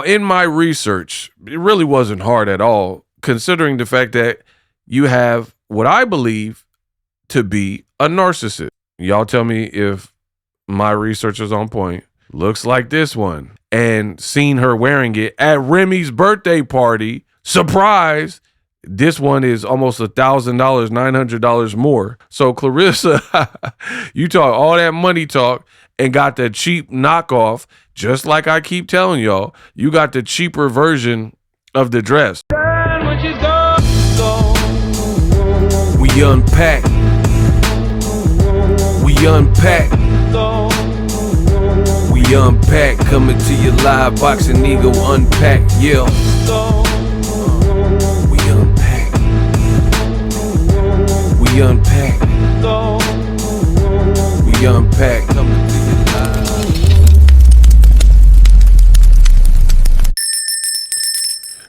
In my research, it really wasn't hard at all, considering the fact that you have what I believe to be a narcissist. Y'all tell me if my research is on point. Looks like this one. And seen her wearing it at Remy's birthday party. Surprise! This one is almost $1,000, $900 more. So Claressa, you talk all that money talk and got the cheap knockoff, just like I keep telling y'all. You got the cheaper version of the dress. We unpack. We unpack. We unpack. Coming to you live, BOXINGEGO unpack. Yeah. We unpack. We unpack. We unpack. Coming to you live.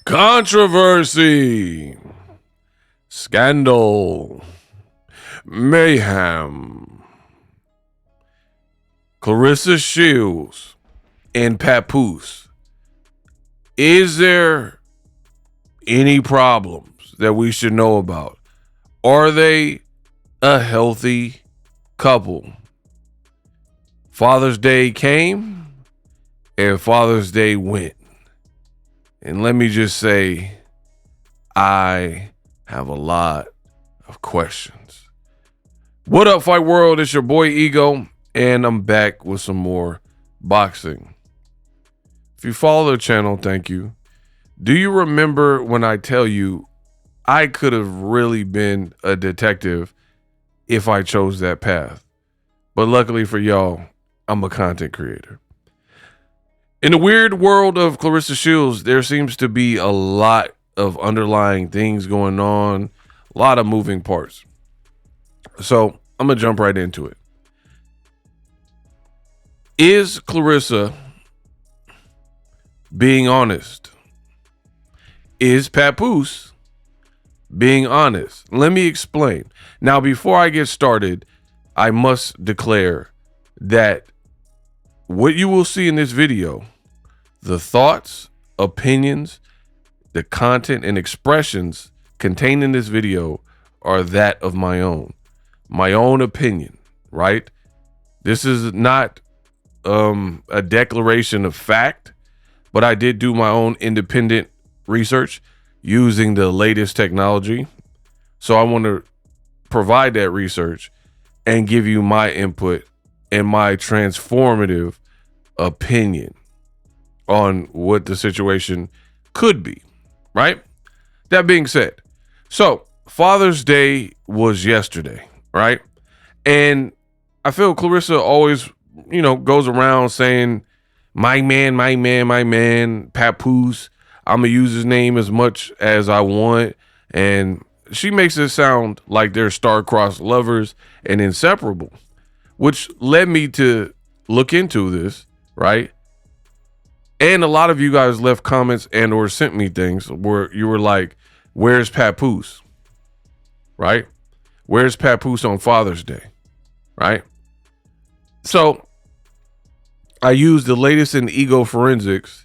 Controversy. Scandal. Mayhem. Claressa Shields and Papoose. Is there any problems that we should know about? Are they a healthy couple? Father's Day came and Father's Day went. And let me just say, I have a lot of questions. What up, Fight World? It's your boy Ego, and I'm back with some more boxing. If you follow the channel, thank you. Do you remember when I tell you I could have really been a detective if I chose that path? But luckily for y'all, I'm a content creator. In the weird world of Claressa Shields, there seems to be a lot of underlying things going on, a lot of moving parts. So I'm going to jump right into it. Is Claressa being honest? Is Papoose being honest? Let me explain. Now, before I get started, I must declare that what you will see in this video, the thoughts, opinions, the content and expressions contained in this video are that of my own opinion, right? This is not a declaration of fact, but I did do my own independent research using the latest technology. So I want to provide that research and give you my input and my transformative opinion on what the situation could be, right? That being said, so Father's Day was yesterday, right? And I feel Claressa always, goes around saying, my man, Papoose. I'm going to use his name as much as I want. And she makes it sound like they're star-crossed lovers and inseparable, which led me to look into this, right? And a lot of you guys left comments and or sent me things where you were like, where's Papoose, right? Where's Papoose on Father's Day, right? So I used the latest in ego forensics.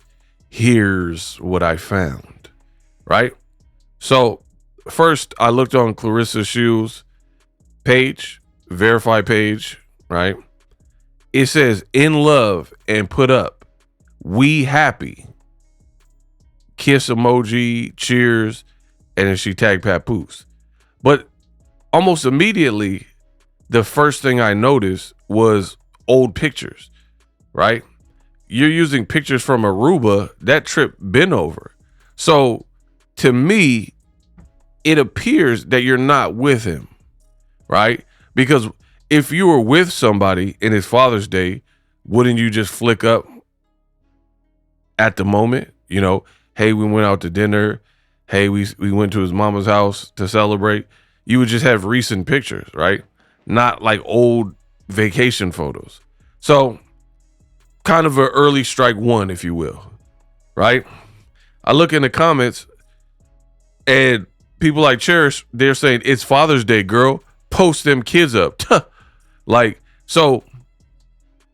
Here's what I found, right? So first I looked on Claressa Shields' page, verified page, right? It says in love and put up, we happy, kiss emoji, cheers, and then she tagged Papoose. But almost immediately, the first thing I noticed was old pictures, right? You're using pictures from Aruba. That trip been over. So to me, it appears that you're not with him, right? Because if you were with somebody in his Father's Day, wouldn't you just flick up at the moment? Hey, we went out to dinner. Hey, we went to his mama's house to celebrate. You would just have recent pictures, right? Not like old vacation photos. So kind of an early strike one, if you will, right? I look in the comments and people like Cherish, they're saying it's Father's Day, girl. Post them kids up. So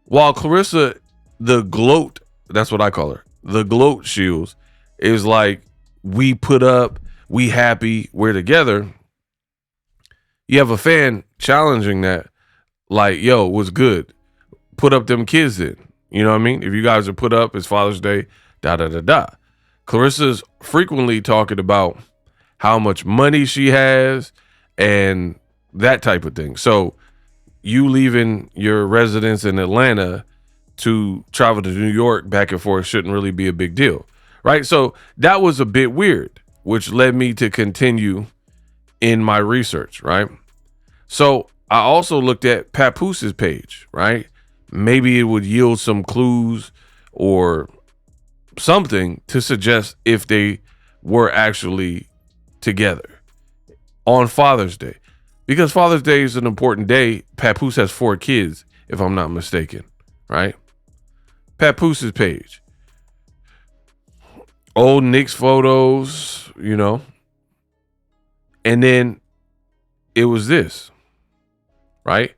while Claressa, the gloat, that's what I call her, the gloat shields is like, we put up, we happy, we're together. You have a fan challenging that, like, yo, what's good? Put up them kids then. You know what I mean? If you guys are put up, it's Father's Day, da da da da. Claressa's frequently talking about how much money she has and that type of thing. So you leaving your residence in Atlanta to travel to New York back and forth shouldn't really be a big deal, right? So that was a bit weird, which led me to continue in my research, right? So I also looked at Papoose's page, right? Maybe it would yield some clues or something to suggest if they were actually together on Father's Day. Because Father's Day is an important day. Papoose has 4 kids, if I'm not mistaken, right? Papoose's page. Old Knicks photos, you know. And then it was this, right?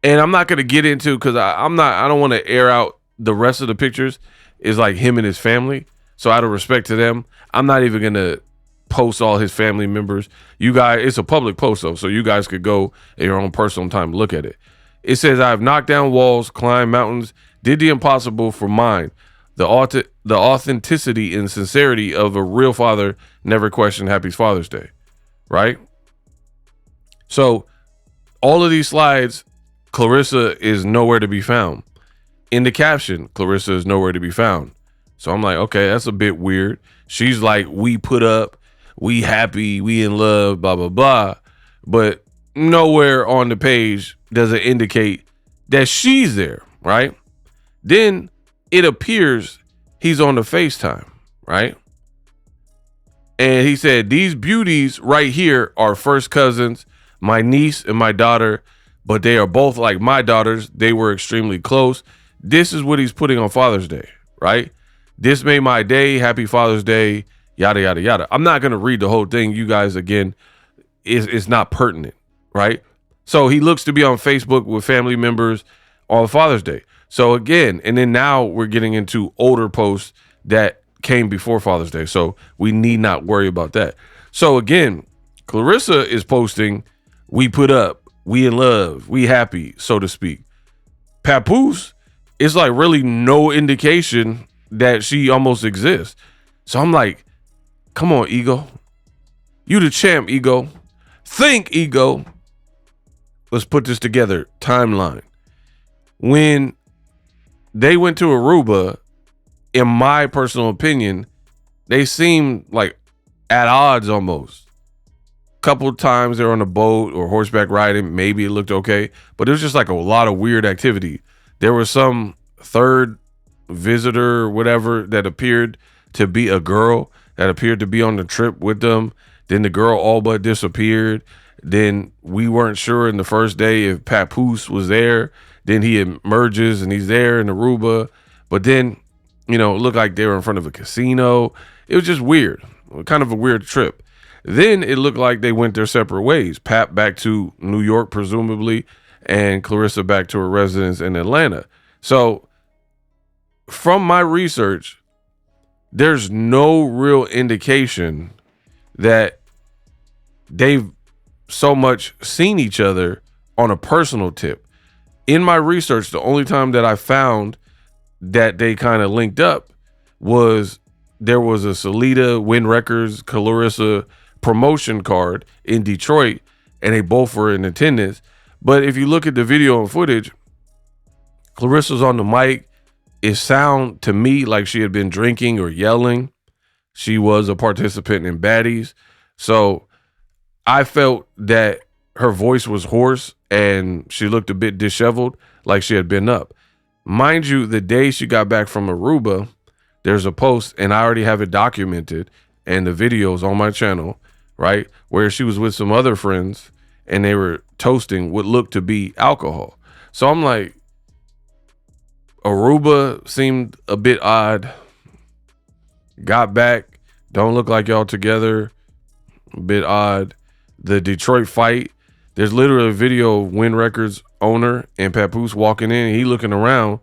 And I'm not going to get into, because I don't want to air out the rest of the pictures. Is like him and his family. So out of respect to them, I'm not even going to post all his family members. You guys, it's a public post though, so you guys could go at your own personal time, look at it. It says, I've knocked down walls, climbed mountains, did the impossible for mine. The authenticity and sincerity of a real father never questioned Happy Father's Day, right? So all of these slides, Claressa is nowhere to be found. In the caption, Claressa is nowhere to be found. So I'm like, okay, that's a bit weird. She's like, we put up, we happy, we in love, blah, blah, blah. But nowhere on the page does it indicate that she's there, right? Then it appears he's on the FaceTime, right? And he said, these beauties right here are first cousins, my niece and my daughter, but they are both like my daughters. They were extremely close. This is what he's putting on Father's Day, right? This made my day. Happy Father's Day, yada, yada, yada. I'm not going to read the whole thing. You guys, again, it's not pertinent, right? So he looks to be on Facebook with family members on Father's Day. So again, and then now we're getting into older posts that came before Father's Day. So we need not worry about that. So again, Claressa is posting, we put up, we in love, we happy, so to speak. Papoose is like really no indication that she almost exists. So I'm like, come on, Ego. You the champ, Ego. Think, Ego. Let's put this together. Timeline. When they went to Aruba, in my personal opinion, they seemed like at odds almost. Couple times they were on a boat or horseback riding. Maybe it looked okay, but it was just like a lot of weird activity. There was some third visitor or whatever that appeared to be a girl that appeared to be on the trip with them. Then the girl all but disappeared. Then we weren't sure in the first day if Papoose was there. Then he emerges and he's there in Aruba. But then, you know, it looked like they were in front of a casino. It was just weird, kind of a weird trip. Then it looked like they went their separate ways. Pap back to New York, presumably, and Claressa back to her residence in Atlanta. So from my research, there's no real indication that they've so much seen each other on a personal tip. In my research, the only time that I found that they kind of linked up was there was a Salida Win Records Claressa promotion card in Detroit, and they both were in attendance. But if you look at the video and footage, Claressa's on the mic. It sounded to me like she had been drinking or yelling. She was a participant in Baddies. So I felt that her voice was hoarse and she looked a bit disheveled, like she had been up. Mind you, the day she got back from Aruba, there's a post, and I already have it documented, and the videos on my channel, right, where she was with some other friends and they were toasting what looked to be alcohol. So I'm like, Aruba seemed a bit odd. Got back, don't look like y'all together, a bit odd. The Detroit fight, there's literally a video of Win Records owner and Papoose walking in, and he looking around,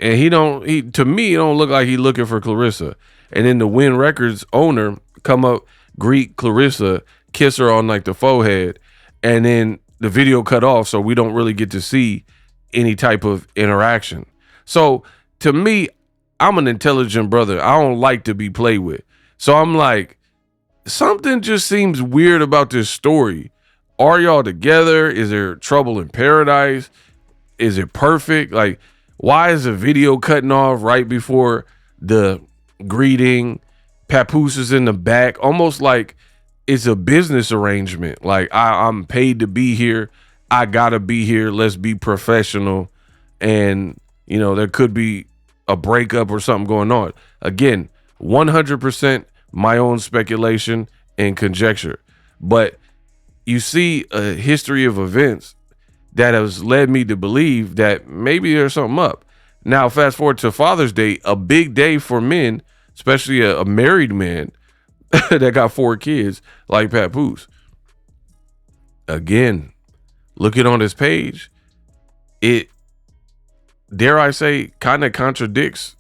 And to me, it don't look like he looking for Claressa. And then the Win Records owner come up, greet Claressa, kiss her on like the forehead, and then the video cut off, so we don't really get to see any type of interaction. So to me, I'm an intelligent brother. I don't like to be played with. So I'm like, something just seems weird about this story. Are y'all together? Is there trouble in paradise? Is it perfect? Like, why is the video cutting off right before the greeting? Papoose is in the back, almost like it's a business arrangement. Like, I'm paid to be here. I gotta be here. Let's be professional. And, you know, there could be a breakup or something going on. Again, 100% my own speculation and conjecture. But you see a history of events that has led me to believe that maybe there's something up. Now, fast forward to Father's Day, a big day for men, especially a married man that got 4 kids like Papoose. Again, looking on his page, it, dare I say, kind of contradicts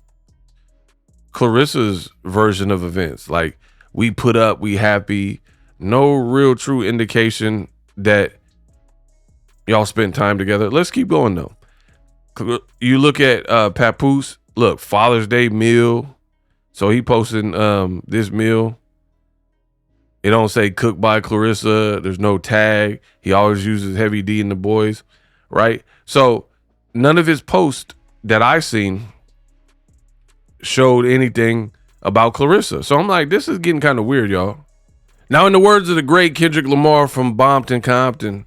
Claressa's version of events. Like, we put up, we happy, no real true indication that y'all spent time together. Let's keep going though. You look at Papoose, look, Father's Day meal. So he posted this meal. It don't say cooked by Claressa. There's no tag. He always uses Heavy D and the boys, right? So none of his posts that I seen showed anything about Claressa. So I'm like, this is getting kind of weird, y'all. Now, in the words of the great Kendrick Lamar from Bompton, Compton,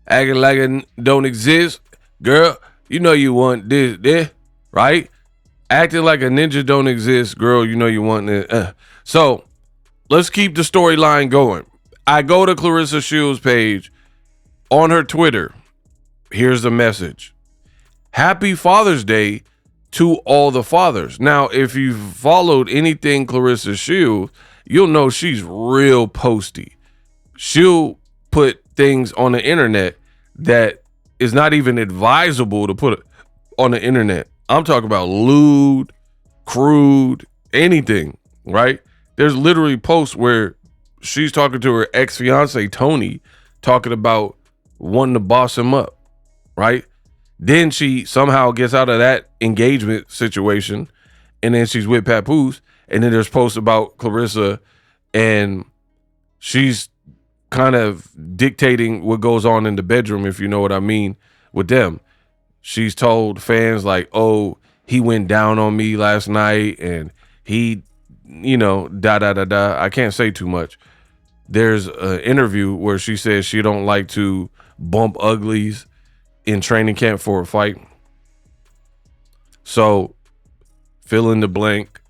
acting like it don't exist, girl, you know you want this, right? Acting like a ninja don't exist, girl, you know you want it. So let's keep the storyline going. I go to Claressa Shields' page on her Twitter. Here's the message. Happy Father's Day to all the fathers. Now, if you've followed anything Claressa Shields, you'll know she's real posty. She'll put things on the internet that is not even advisable to put on the internet. I'm talking about lewd, crude, anything, right? There's literally posts where she's talking to her ex-fiance, Tony, talking about wanting to boss him up, right? Then she somehow gets out of that engagement situation, and then she's with Papoose, and then there's posts about Claressa, and she's kind of dictating what goes on in the bedroom, if you know what I mean, with them. She's told fans like, oh, he went down on me last night, and he, you know, da-da-da-da. I can't say too much. There's an interview where she says she don't like to bump uglies in training camp for a fight. So, fill in the blank.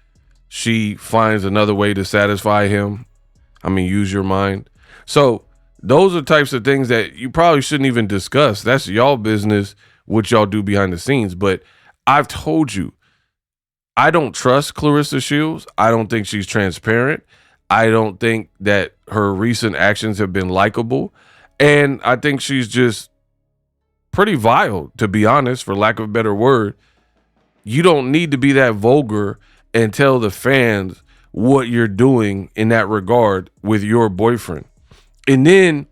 She finds another way to satisfy him. I mean, use your mind. So, those are types of things that you probably shouldn't even discuss. That's y'all business, what y'all do behind the scenes. But I've told you, I don't trust Claressa Shields. I don't think she's transparent. I don't think that her recent actions have been likable. And I think she's just pretty vile, to be honest, for lack of a better word. You don't need to be that vulgar and tell the fans what you're doing in that regard with your boyfriend. And then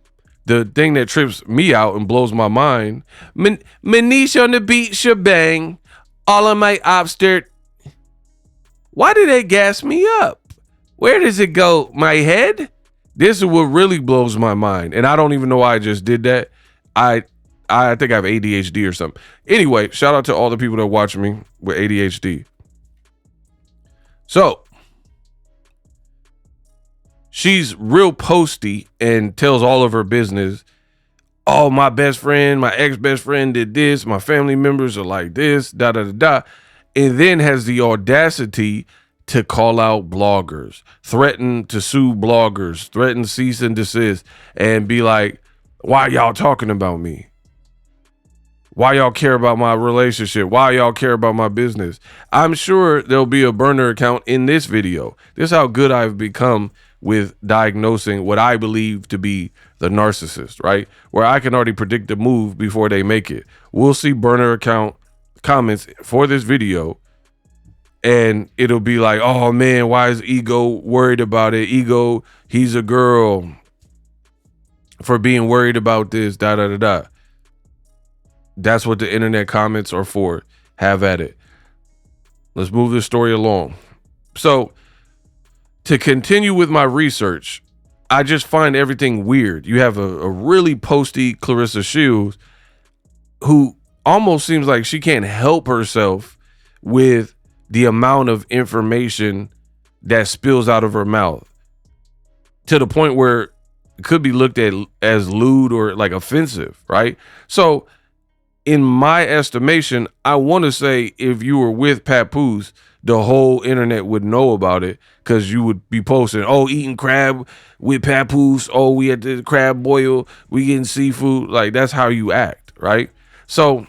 the thing that trips me out and blows my mind, Manish on the beat, shebang, all of my obster. Why did they gas me up? Where does it go? My head? This is what really blows my mind. And I don't even know why I just did that. I think I have ADHD or something. Anyway, shout out to all the people that watch me with ADHD. So, she's real posty and tells all of her business. Oh, my best friend, my ex-best friend did this. My family members are like this, da-da-da-da. And then has the audacity to call out bloggers, threaten to sue bloggers, threaten cease and desist, and be like, why y'all talking about me? Why y'all care about my relationship? Why y'all care about my business? I'm sure there'll be a burner account in this video. This is how good I've become with diagnosing what I believe to be the narcissist, right? Where I can already predict the move before they make it. We'll see burner account comments for this video, and it'll be like, oh man, why is Ego worried about it? Ego, he's a girl for being worried about this, da da da da. That's what the internet comments are for. Have at it. Let's move this story along. So, to continue with my research, I just find everything weird. You have a really posty Claressa Shields who almost seems like she can't help herself with the amount of information that spills out of her mouth, to the point where it could be looked at as lewd or like offensive, right? So in my estimation, I want to say if you were with Papoose, the whole internet would know about it, because you would be posting, oh, eating crab with Papoose. Oh, we at the crab boil. We getting seafood. Like, that's how you act, right? So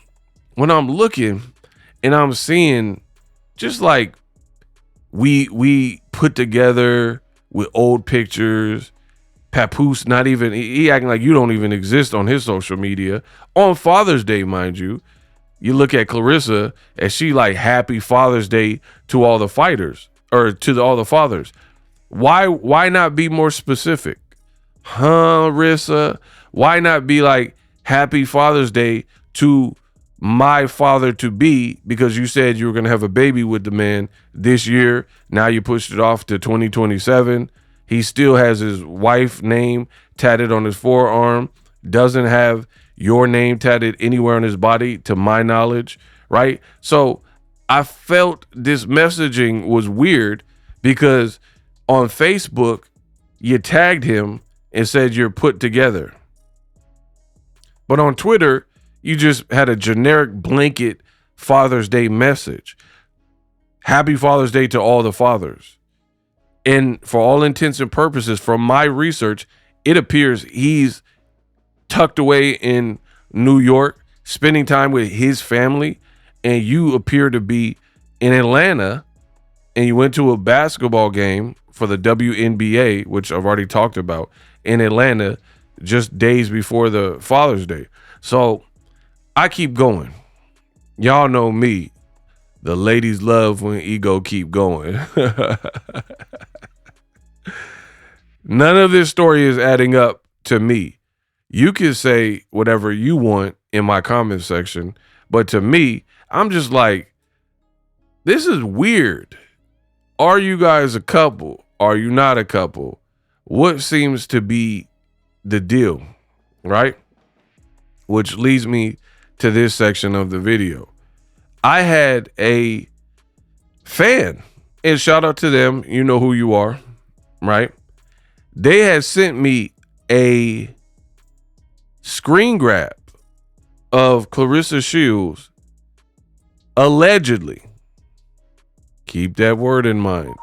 when I'm looking and I'm seeing just like we put together with old pictures, Papoose not even, he acting like you don't even exist on his social media. On Father's Day, mind you, you look at Claressa and she like, happy Father's Day to all the fighters, or to all the fathers. Why not be more specific? Huh, Rissa? Why not be like, happy Father's Day to my father to be, because you said you were going to have a baby with the man this year. Now you pushed it off to 2027. He still has his wife's name tatted on his forearm, doesn't have your name tatted anywhere on his body, to my knowledge, right? So I felt this messaging was weird, because on Facebook, you tagged him and said you're put together. But on Twitter, you just had a generic blanket Father's Day message. Happy Father's Day to all the fathers. And for all intents and purposes, from my research, it appears he's tucked away in New York, spending time with his family, and you appear to be in Atlanta, and you went to a basketball game for the WNBA, which I've already talked about, in Atlanta just days before the Father's Day. So I keep going. Y'all know me. The ladies love when Ego keep going. None of this story is adding up to me. You can say whatever you want in my comment section, but to me, I'm just like, this is weird. Are you guys a couple? Are you not a couple? What seems to be the deal, right? Which leads me to this section of the video. I had a fan, and shout out to them. You know who you are, right? They had sent me a screen grab of Claressa Shields allegedly, keep that word in mind,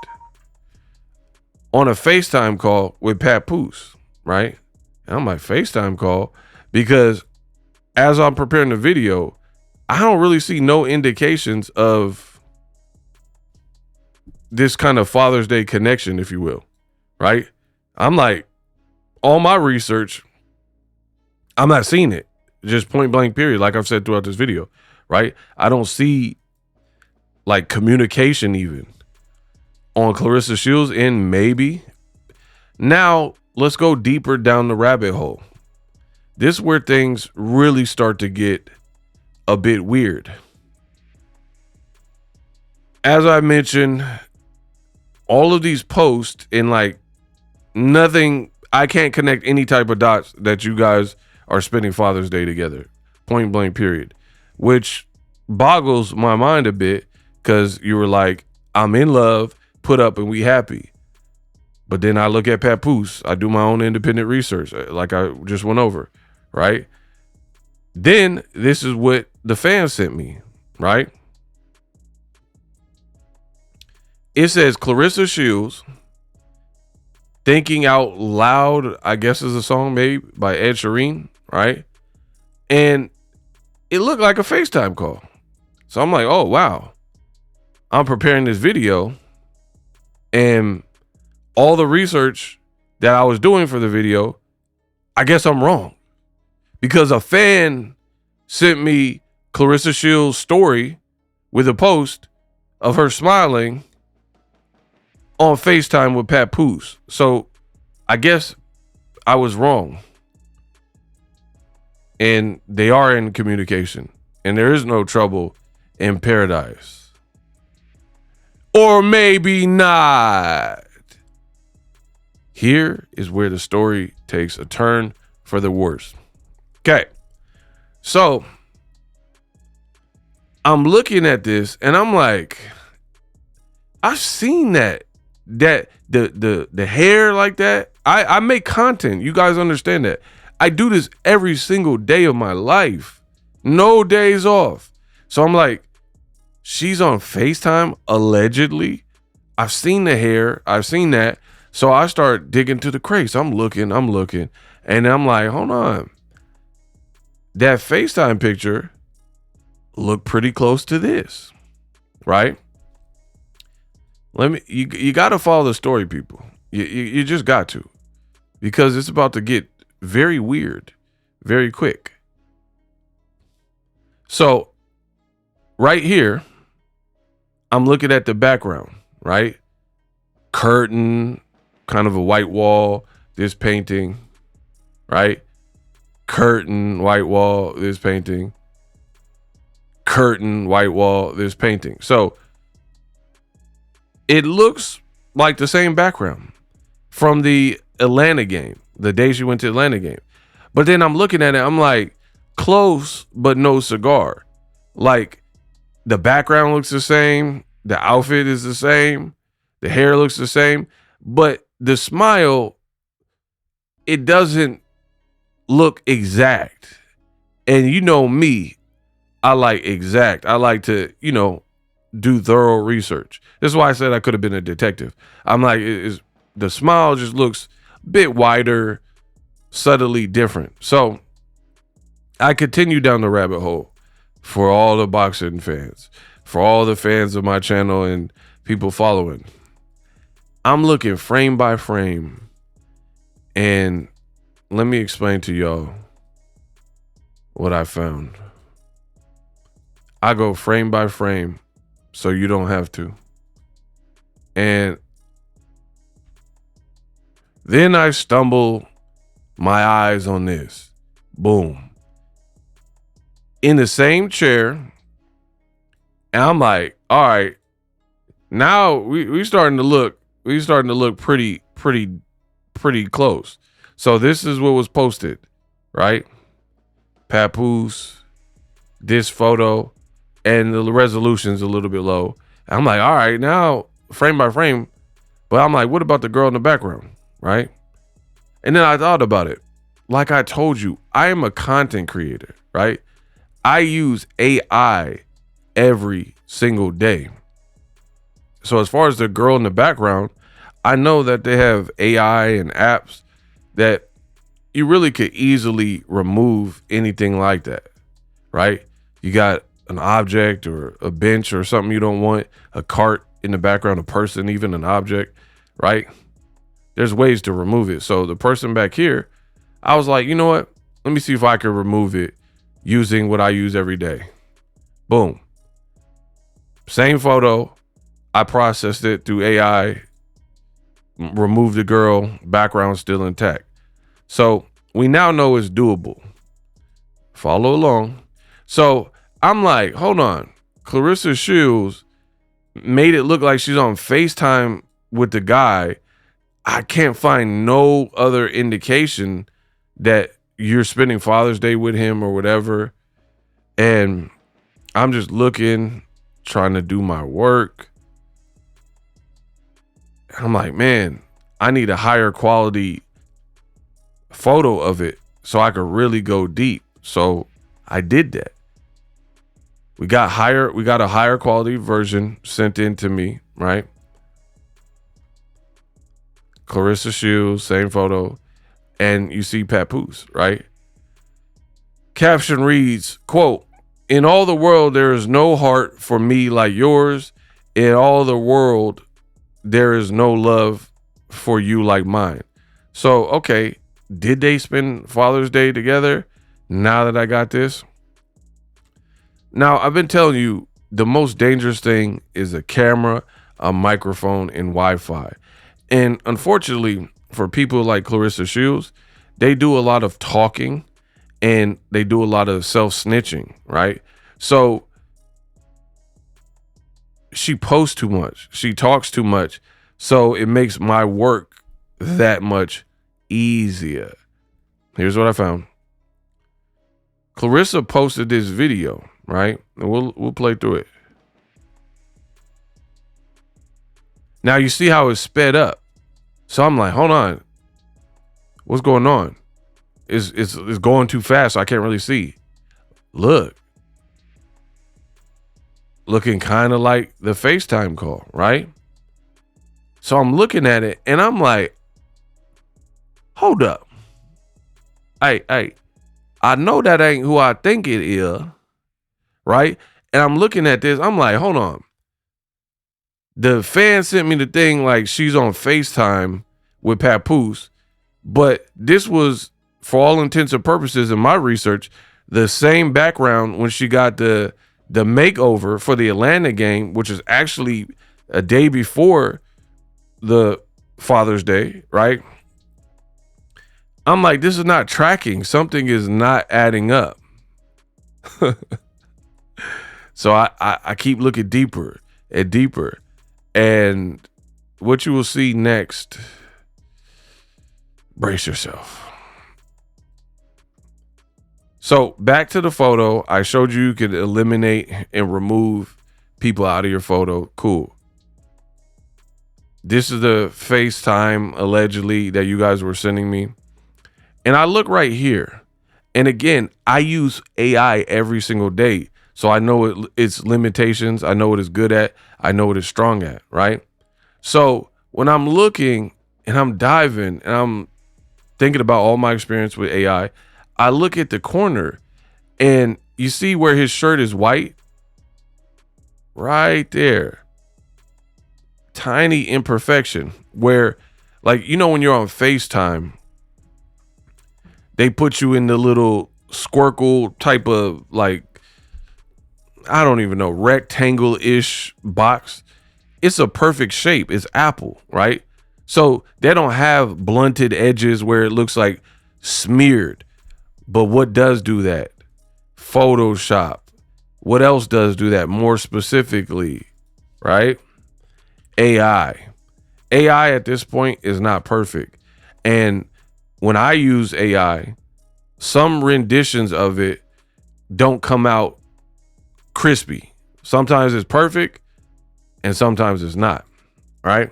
on a FaceTime call with Papoose, right? And I'm like, FaceTime call? Because as I'm preparing the video, I don't really see no indications of this kind of Father's Day connection, if you will, right? I'm like, all my research, I'm not seeing it. Just point blank period, like I've said throughout this video, right? I don't see like communication even on Claressa Shields, and maybe. Now, let's go deeper down the rabbit hole. This is where things really start to get a bit weird. As I mentioned, all of these posts and like nothing, I can't connect any type of dots that you guys are spending Father's Day together. Point blank period. Which boggles my mind a bit, because you were like, I'm in love, put up, and we happy. But then I look at Papoose. I do my own independent research, like I just went over, right? Then this is what the fan sent me, right? It says Claressa Shields, Thinking Out Loud, I guess is a song maybe by Ed Sheeran, right? And it looked like a FaceTime call. So I'm like, oh, wow. I'm preparing this video, and all the research that I was doing for the video, I guess I'm wrong. Because a fan sent me Claressa Shields' story with a post of her smiling on FaceTime with Papoose. So I guess I was wrong. And they are in communication. And there is no trouble in paradise. Or maybe not. Here is where the story takes a turn for the worse. Okay. So I'm looking at this and I'm like, I've seen that the hair like that. I make content. You guys understand that. I do this every single day of my life. No days off. So I'm like, she's on FaceTime, allegedly. I've seen the hair. I've seen that. So I start digging to the crates. I'm looking. And I'm like, hold on. That FaceTime picture looked pretty close to this, right? You got to follow the story, people. You just got to, because it's about to get very weird, very quick. So right here, I'm looking at the background, right? Curtain, kind of a white wall, this painting, right? Curtain, white wall, this painting. Curtain, white wall, this painting. So it looks like the same background from the Atlanta game, the day she went to Atlanta game. But then I'm looking at it, I'm like, close, but no cigar. Like, the background looks the same, the outfit is the same, the hair looks the same, but the smile, it doesn't look exact. And you know me, I like exact. I like to, do thorough research. This is why I said I could have been a detective. I'm like, the smile just looks a bit wider, subtly different. So I continue down the rabbit hole for all the boxing fans, for all the fans of my channel and people following. I'm looking frame by frame, and let me explain to y'all what I found. I go frame by frame so you don't have to. And then I stumble my eyes on this. Boom. In the same chair. And I'm like, all right, now we starting to look pretty close. So this is what was posted, right? Papoose, this photo, and the resolution's a little bit low. I'm like, all right, now frame by frame. But I'm like, what about the girl in the background, right? And then I thought about it. Like I told you, I am a content creator, right? I use AI every single day. So as far as the girl in the background, I know that they have AI and apps that you really could easily remove anything like that, right? You got an object or a bench or something you don't want, a cart in the background, a person, even an object, right? There's ways to remove it. So the person back here, I was like, you know what? Let me see if I can remove it using what I use every day. Boom. Same photo. I processed it through AI, removed the girl, background still intact. So we now know it's doable. Follow along. So I'm like, hold on. Claressa Shields made it look like she's on FaceTime with the guy. I can't find no other indication that you're spending Father's Day with him or whatever. And I'm just looking, trying to do my work. I'm like, man, I need a higher quality photo of it so I could really go deep. So I did that. We got a higher quality version sent in to me, right? Claressa Shields, same photo. And you see Papoose, right? Caption reads, quote, "In all the world, there is no heart for me like yours. In all the world, there is no love for you like mine." So, okay, did they spend Father's Day together? Now that I got this. Now, I've been telling you the most dangerous thing is a camera, a microphone, and Wi-Fi. And unfortunately, for people like Claressa Shields, they do a lot of talking and they do a lot of self-snitching, right? So she posts too much. She talks too much. So it makes my work that much easier. Here's what I found. Claressa posted this video, right? And we'll play through it. Now you see how it's sped up. So I'm like, hold on. What's going on? It's going too fast, so I can't really see. Look. Looking kind of like the FaceTime call, right? So I'm looking at it and I'm like, hold up. Hey, I know that ain't who I think it is, right? And I'm looking at this, I'm like, hold on. The fan sent me the thing like she's on FaceTime with Papoose, but this was, for all intents and purposes in my research, the same background when she got the makeover for the Atlanta game, which is actually a day before the Father's Day, right? I'm like, this is not tracking. Something is not adding up. So I keep looking deeper and deeper. And what you will see next, brace yourself. So back to the photo. I showed you could eliminate and remove people out of your photo. Cool. This is the FaceTime allegedly that you guys were sending me. And I look right here. And again, I use AI every single day. So I know its limitations. I know what it's good at. I know what it's strong at, right? So when I'm looking and I'm diving and I'm thinking about all my experience with AI, I look at the corner and you see where his shirt is white? Right there. Tiny imperfection where, like, you know, when you're on FaceTime, they put you in the little squircle type of, like, I don't even know, rectangle-ish box. It's a perfect shape. It's Apple, right? So they don't have blunted edges where it looks like smeared. But what does do that? Photoshop. What else does do that more specifically, right? AI. AI at this point is not perfect. And when I use AI, some renditions of it don't come out crispy. Sometimes it's perfect and sometimes it's not, right?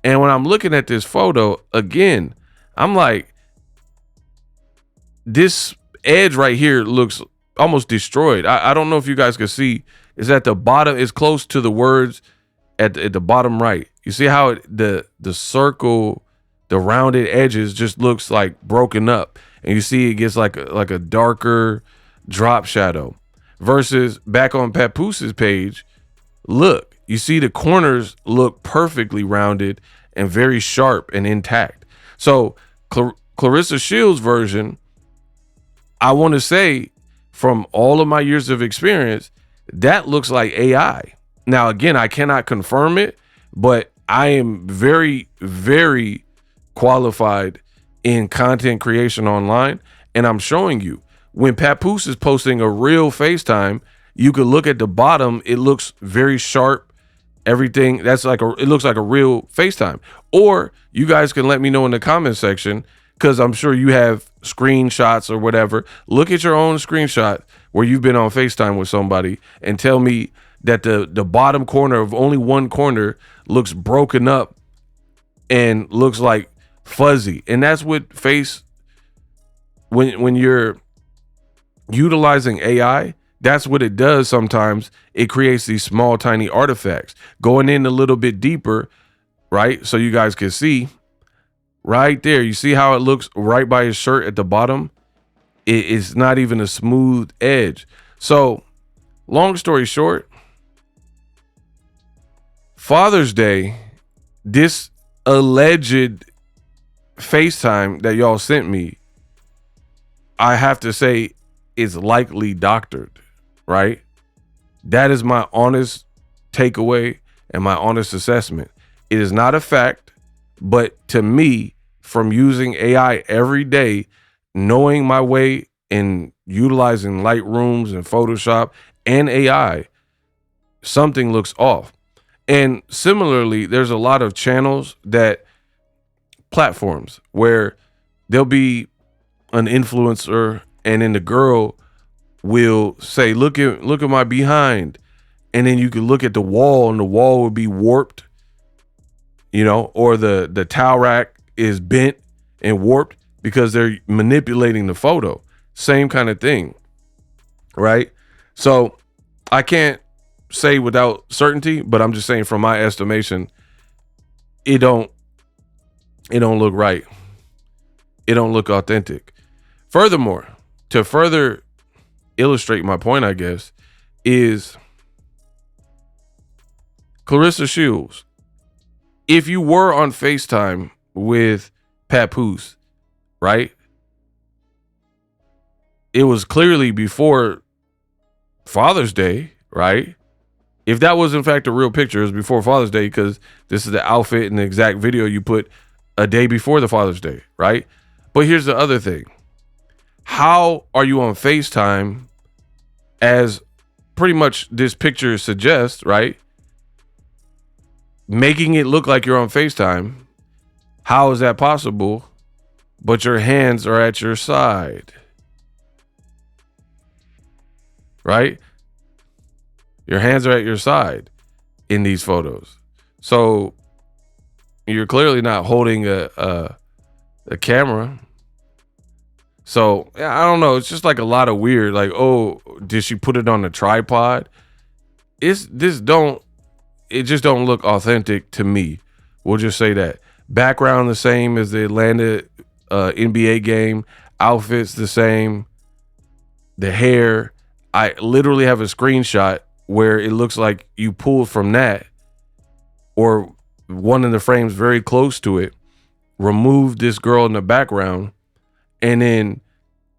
And when I'm looking at this photo, again, I'm like, this edge right here looks almost destroyed. I don't know if you guys can see. It's at the bottom. It's close to the words at the bottom right. You see how the circle, the rounded edges just looks like broken up. And you see it gets like a darker drop shadow. Versus back on Papoose's page, look, you see the corners look perfectly rounded and very sharp and intact. So Claressa Shields' version, I want to say, from all of my years of experience, that looks like AI. Now, again, I cannot confirm it, but I am very, very qualified in content creation online. And I'm showing you, when Papoose is posting a real FaceTime, you could look at the bottom. It looks very sharp. Everything that's like it looks like a real FaceTime. Or you guys can let me know in the comment section, because I'm sure you have screenshots or whatever. Look at your own screenshot where you've been on FaceTime with somebody and tell me that the bottom corner of only one corner looks broken up and looks like fuzzy. And that's what when you're utilizing AI, that's what it does sometimes. It creates these small, tiny artifacts. Going in a little bit deeper, right? So you guys can see right there. You see how it looks right by his shirt at the bottom? It's not even a smooth edge. So long story short, Father's Day, this alleged FaceTime that y'all sent me, I have to say, is likely doctored, right? That is my honest takeaway and my honest assessment. It is not a fact, but to me, from using AI every day, knowing my way in utilizing Lightrooms and Photoshop and AI, something looks off. And similarly, there's a lot of channels platforms where there'll be an influencer and then the girl will say, look at my behind. And then you can look at the wall and the wall will be warped, or the towel rack is bent and warped because they're manipulating the photo. Same kind of thing, right? So I can't say without certainty, but I'm just saying from my estimation, it don't look right. It don't look authentic. Furthermore, to further illustrate my point, I guess, is Claressa Shields. If you were on FaceTime with Papoose, right? It was clearly before Father's Day, right? If that was in fact a real picture, it was before Father's Day because this is the outfit and the exact video you put a day before the Father's Day, right? But here's the other thing. How are you on FaceTime, as pretty much this picture suggests, right? Making it look like you're on FaceTime. How is that possible? But your hands are at your side, right? Your hands are at your side in these photos. So you're clearly not holding a camera. So I don't know. It's just like a lot of weird, like, oh, did she put it on a tripod? It just don't look authentic to me. We'll just say that. Background the same as the Atlanta NBA game. Outfits the same. The hair. I literally have a screenshot where it looks like you pulled from that, or one of the frames very close to it, remove this girl in the background, and then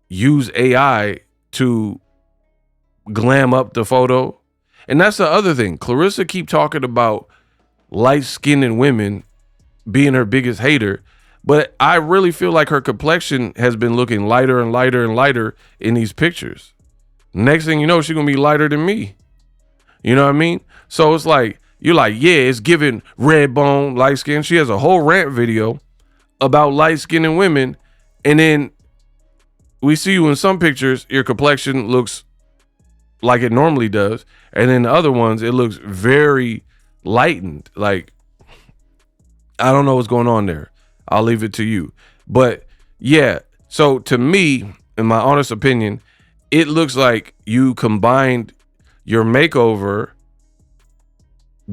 use AI to glam up the photo. And that's the other thing. Claressa keep talking about light-skinned women being her biggest hater, but I really feel like her complexion has been looking lighter and lighter and lighter in these pictures. Next thing you know, she's gonna be lighter than me. You know what I mean? So it's like, you're like, yeah, it's giving red bone, light skin. She has a whole rant video about light-skinned women, and then we see you in some pictures, your complexion looks like it normally does, and in the other ones, it looks very lightened. Like, I don't know what's going on there. I'll leave it to you. But yeah, so to me, in my honest opinion, it looks like you combined your makeover,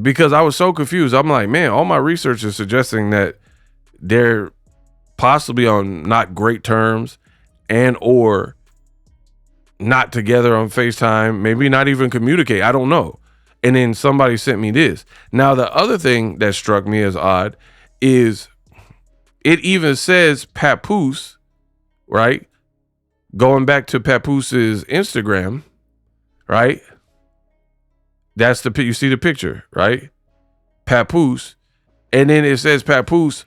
because I was so confused. I'm like, man, all my research is suggesting that they're possibly on not great terms and or not together on FaceTime, maybe not even communicate. I don't know. And then somebody sent me this. Now, the other thing that struck me as odd is it even says Papoose, right? Going back to Papoose's Instagram, right? That's you see the picture, right? Papoose. And then it says Papoose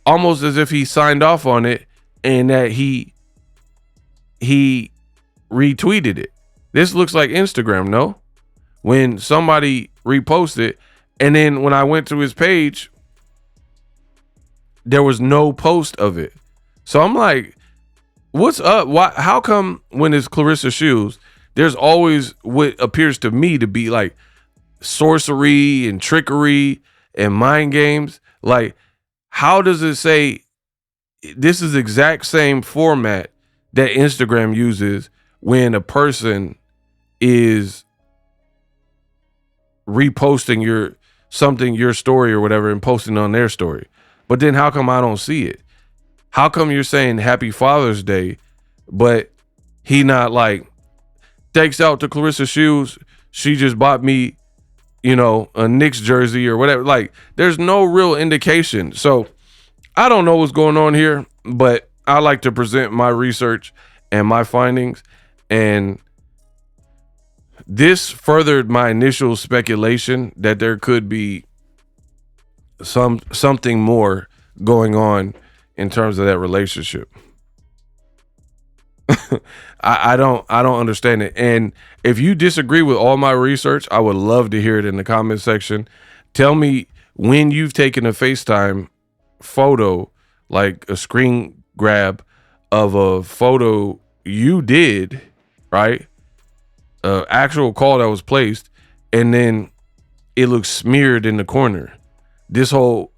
almost as if he signed off on it and that he retweeted it. This looks like Instagram, no? When somebody reposted, and then when I went to his page, there was no post of it. So I'm like, what's up? Why? How come when it's Claressa Shields, there's always what appears to me to be like sorcery and trickery and mind games? Like, how does it say this is the exact same format that Instagram uses when a person is reposting your story or whatever and posting on their story? But then how come I don't see it? How come you're saying Happy Father's Day, but he not like, thanks out to Claressa Shields, she just bought me, a Knicks jersey or whatever. Like, there's no real indication. So I don't know what's going on here, but I like to present my research and my findings. And this furthered my initial speculation that there could be something more going on in terms of that relationship. I don't understand it. And if you disagree with all my research, I would love to hear it in the comment section. Tell me when you've taken a FaceTime photo, like a screen grab of a photo you did, right? Actual call that was placed, and then it looks smeared in the corner. This whole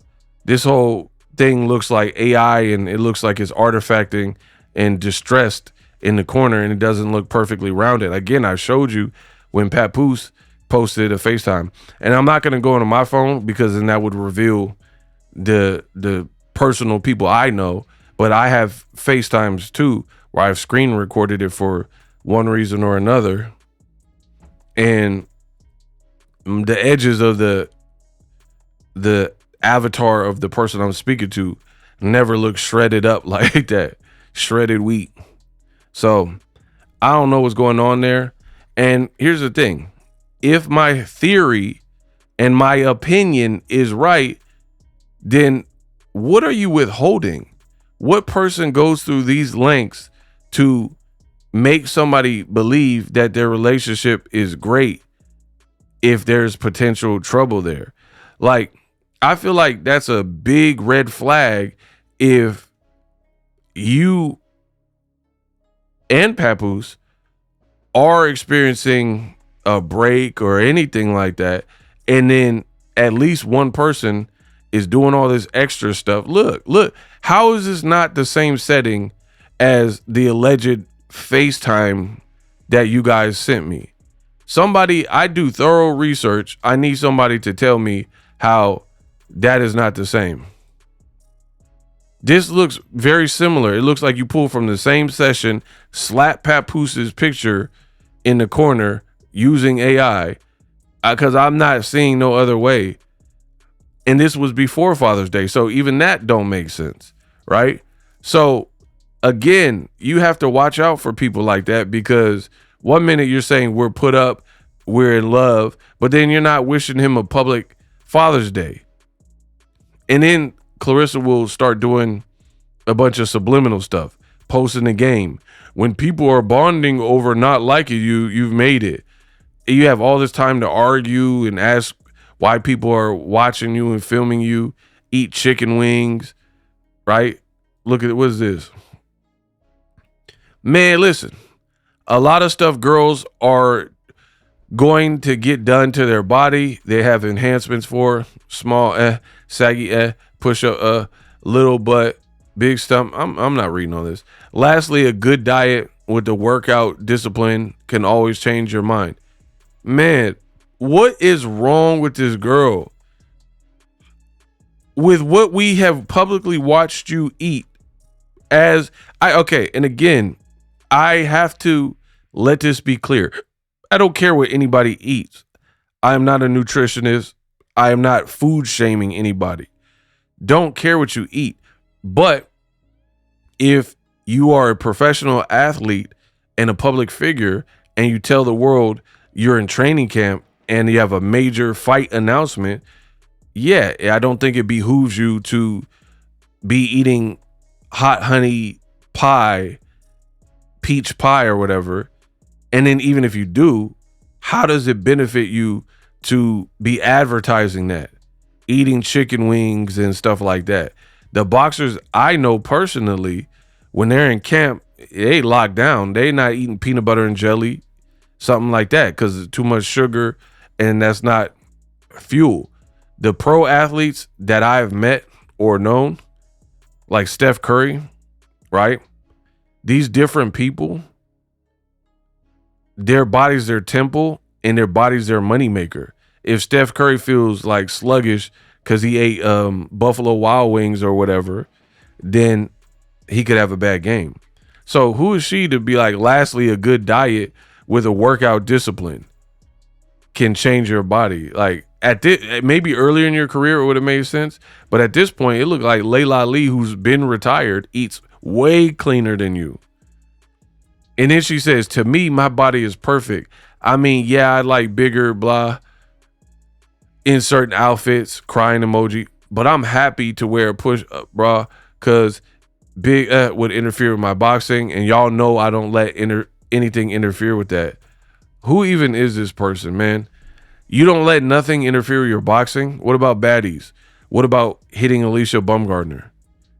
thing looks like AI, and it looks like it's artifacting and distressed in the corner, and it doesn't look perfectly rounded. Again, I showed you when Papoose posted a FaceTime, and I'm not going to go into my phone because then that would reveal the personal people I know, but I have FaceTimes too where I've screen recorded it for one reason or another, and the edges of the avatar of the person I'm speaking to never look shredded up like that, shredded wheat. So I don't know what's going on there. And here's the thing. If my theory and my opinion is right, then what are you withholding? What person goes through these lengths to make somebody believe that their relationship is great if there's potential trouble there? Like, I feel like that's a big red flag if you and Papoose are experiencing a break or anything like that, and then at least one person is doing all this extra stuff. Look, how is this not the same setting as the alleged FaceTime that you guys sent me? Somebody, I do thorough research. I need somebody to tell me how that is not the same. This looks very similar. It looks like you pulled from the same session, slap Papoose's picture in the corner using AI, because I'm not seeing no other way. And this was before Father's Day, so even that don't make sense, right? So again, you have to watch out for people like that, because one minute you're saying we're put up, we're in love, but then you're not wishing him a public Father's Day. And then Clarissa will start doing a bunch of subliminal stuff, posting the game. When people are bonding over not liking you, you've made it. You have all this time to argue and ask why people are watching you and filming you eat chicken wings, right? Look at, what is this? Man, listen, a lot of stuff girls are going to get done to their body. They have enhancements for small, saggy, push up, little butt, big stump. I'm not reading all this. Lastly, a good diet with the workout discipline can always change your mind. Man, what is wrong with this girl? With what we have publicly watched you eat, and again, I have to let this be clear. I don't care what anybody eats. I am not a nutritionist. I am not food shaming anybody. Don't care what you eat. But if you are a professional athlete and a public figure, and you tell the world you're in training camp and you have a major fight announcement, yeah, I don't think it behooves you to be eating hot honey pie, peach pie or whatever. And then even if you do, how does it benefit you to be advertising that? Eating chicken wings and stuff like that. The boxers I know personally, when they're in camp, they lock down. They not eating peanut butter and jelly, something like that, because it's too much sugar and that's not fuel. The pro athletes that I've met or known, like Steph Curry, right? These different people, their body's their temple and their body's their moneymaker. If Steph Curry feels like sluggish because he ate Buffalo Wild Wings or whatever, then he could have a bad game. So who is she to be like, lastly, a good diet with a workout discipline can change your body? Like, at this, maybe earlier in your career it would have made sense, but at this point it looked like Layla Lee, who's been retired, eats way cleaner than you. And then she says, to me, my body is perfect. I mean, yeah, I like bigger, blah, in certain outfits, crying emoji, but I'm happy to wear a push up bra because big would interfere with my boxing, and y'all know I don't let anything interfere with that. Who even is this person, man? You don't let nothing interfere with your boxing? What about baddies? What about hitting Alicia Baumgardner?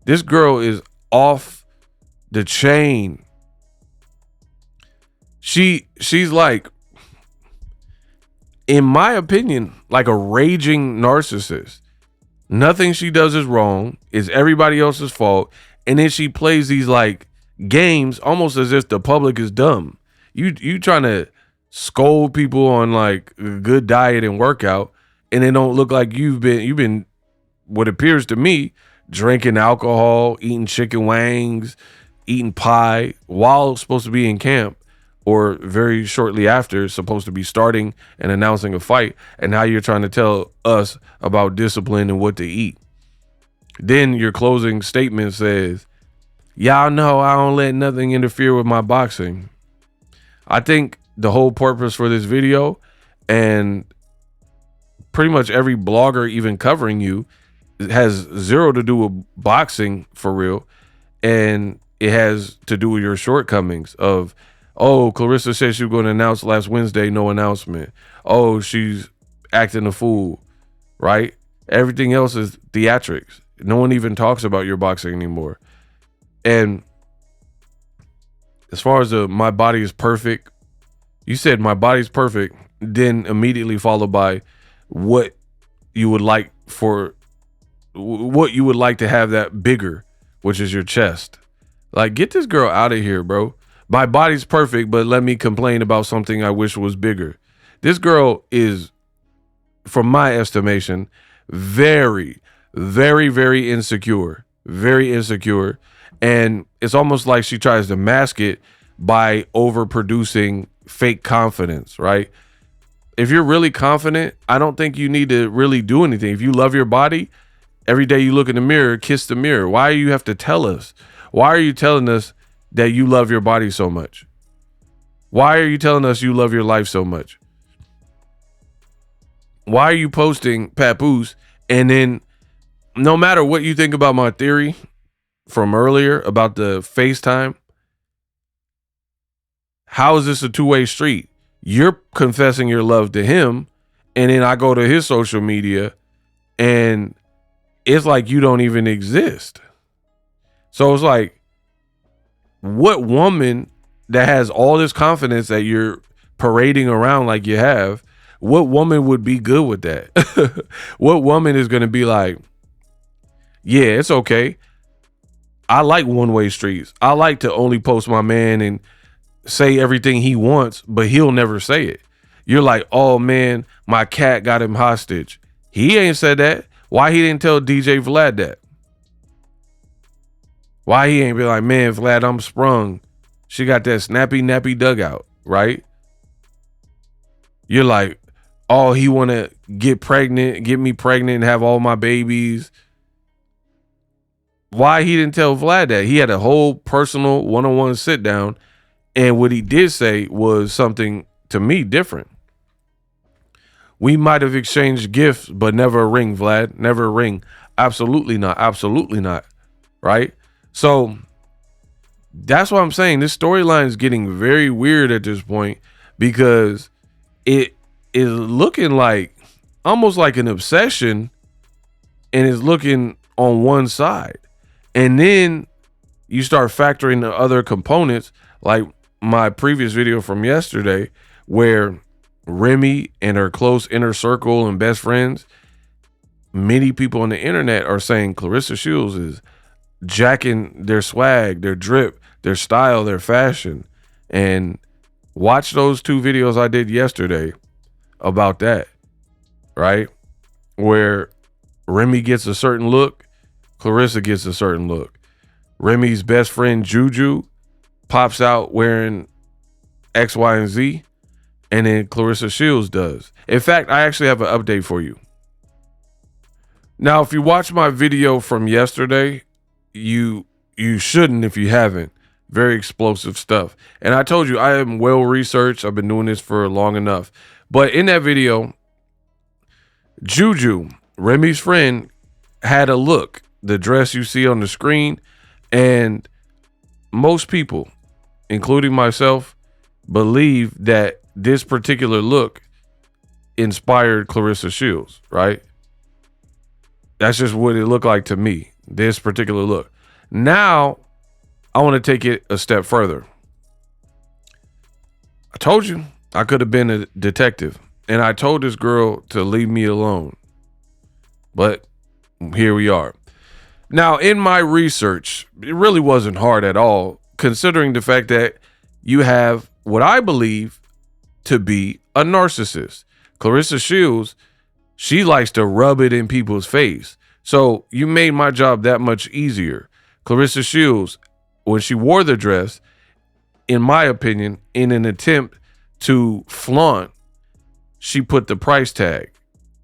This girl is off the chain. She's like, in my opinion, like a raging narcissist. Nothing she does is wrong. It's everybody else's fault. And then she plays these like games almost as if the public is dumb. You trying to scold people on like a good diet and workout, and it don't look like you've been what appears to me drinking alcohol, eating chicken wings, eating pie while supposed to be in camp, or very shortly after supposed to be starting and announcing a fight, and now you're trying to tell us about discipline and what to eat. Then your closing statement says, y'all know I don't let nothing interfere with my boxing. I think the whole purpose for this video, and pretty much every blogger even covering you, has zero to do with boxing for real, and it has to do with your shortcomings of, oh, Claressa said she was going to announce last Wednesday, no announcement. Oh, she's acting a fool, right? Everything else is theatrics. No one even talks about your boxing anymore. And as far as my body is perfect, you said my body's perfect, then immediately followed by what you would like to have that bigger, which is your chest. Like, get this girl out of here, bro. My body's perfect, but let me complain about something I wish was bigger. This girl is, from my estimation, very, very, very insecure. Very insecure. And it's almost like she tries to mask it by overproducing fake confidence, right? If you're really confident, I don't think you need to really do anything. If you love your body, every day you look in the mirror, kiss the mirror. Why do you have to tell us? Why are you telling us that you love your body so much? Why are you telling us you love your life so much? Why are you posting Papoose? And then no matter what you think about my theory from earlier about the FaceTime, how is this a two-way street? You're confessing your love to him, and then I go to his social media, and it's like you don't even exist. So it's like, what woman that has all this confidence that you're parading around like you have, what woman would be good with that? What woman is going to be like, yeah, it's okay. I like one-way streets. I like to only post my man and say everything he wants, but he'll never say it. You're like, oh man, my cat got him hostage. He ain't said that. Why he didn't tell DJ Vlad that? Why he ain't be like, man, Vlad, I'm sprung. She got that snappy nappy dugout, right? You're like, oh, he want to get me pregnant and have all my babies. Why he didn't tell Vlad that? He had a whole personal one-on-one sit down, and what he did say was something to me different. We might have exchanged gifts, but never a ring, Vlad. Never a ring. Absolutely not. Absolutely not. Right? So that's what I'm saying. This storyline is getting very weird at this point because it is looking like almost like an obsession, and is looking on one side. And then you start factoring the other components, like my previous video from yesterday, where Remy and her close inner circle and best friends, many people on the internet are saying Claressa Shields is jacking their swag, their drip, their style, their fashion. And watch those two videos I did yesterday about that, right? Where Remy gets a certain look, Claressa gets a certain look. Remy's best friend JUJU pops out wearing X, Y, and Z, and then Claressa Shields does. In fact, I actually have an update for you. Now, if you watch my video from yesterday, you shouldn't, if you haven't, very explosive stuff. And I told you, I am well researched. I've been doing this for long enough. But in that video, Juju, Remy's friend, had a look, the dress you see on the screen, and most people, including myself, believe that this particular look inspired Claressa Shields, right? That's just what it looked like to me, this particular look. Now, I want to take it a step further. I told you I could have been a detective, and I told this girl to leave me alone. But here we are. Now, in my research, it really wasn't hard at all, considering the fact that you have what I believe to be a narcissist. Claressa Shields, she likes to rub it in people's face. So you made my job that much easier. Claressa Shields, when she wore the dress, in my opinion, in an attempt to flaunt, she put the price tag,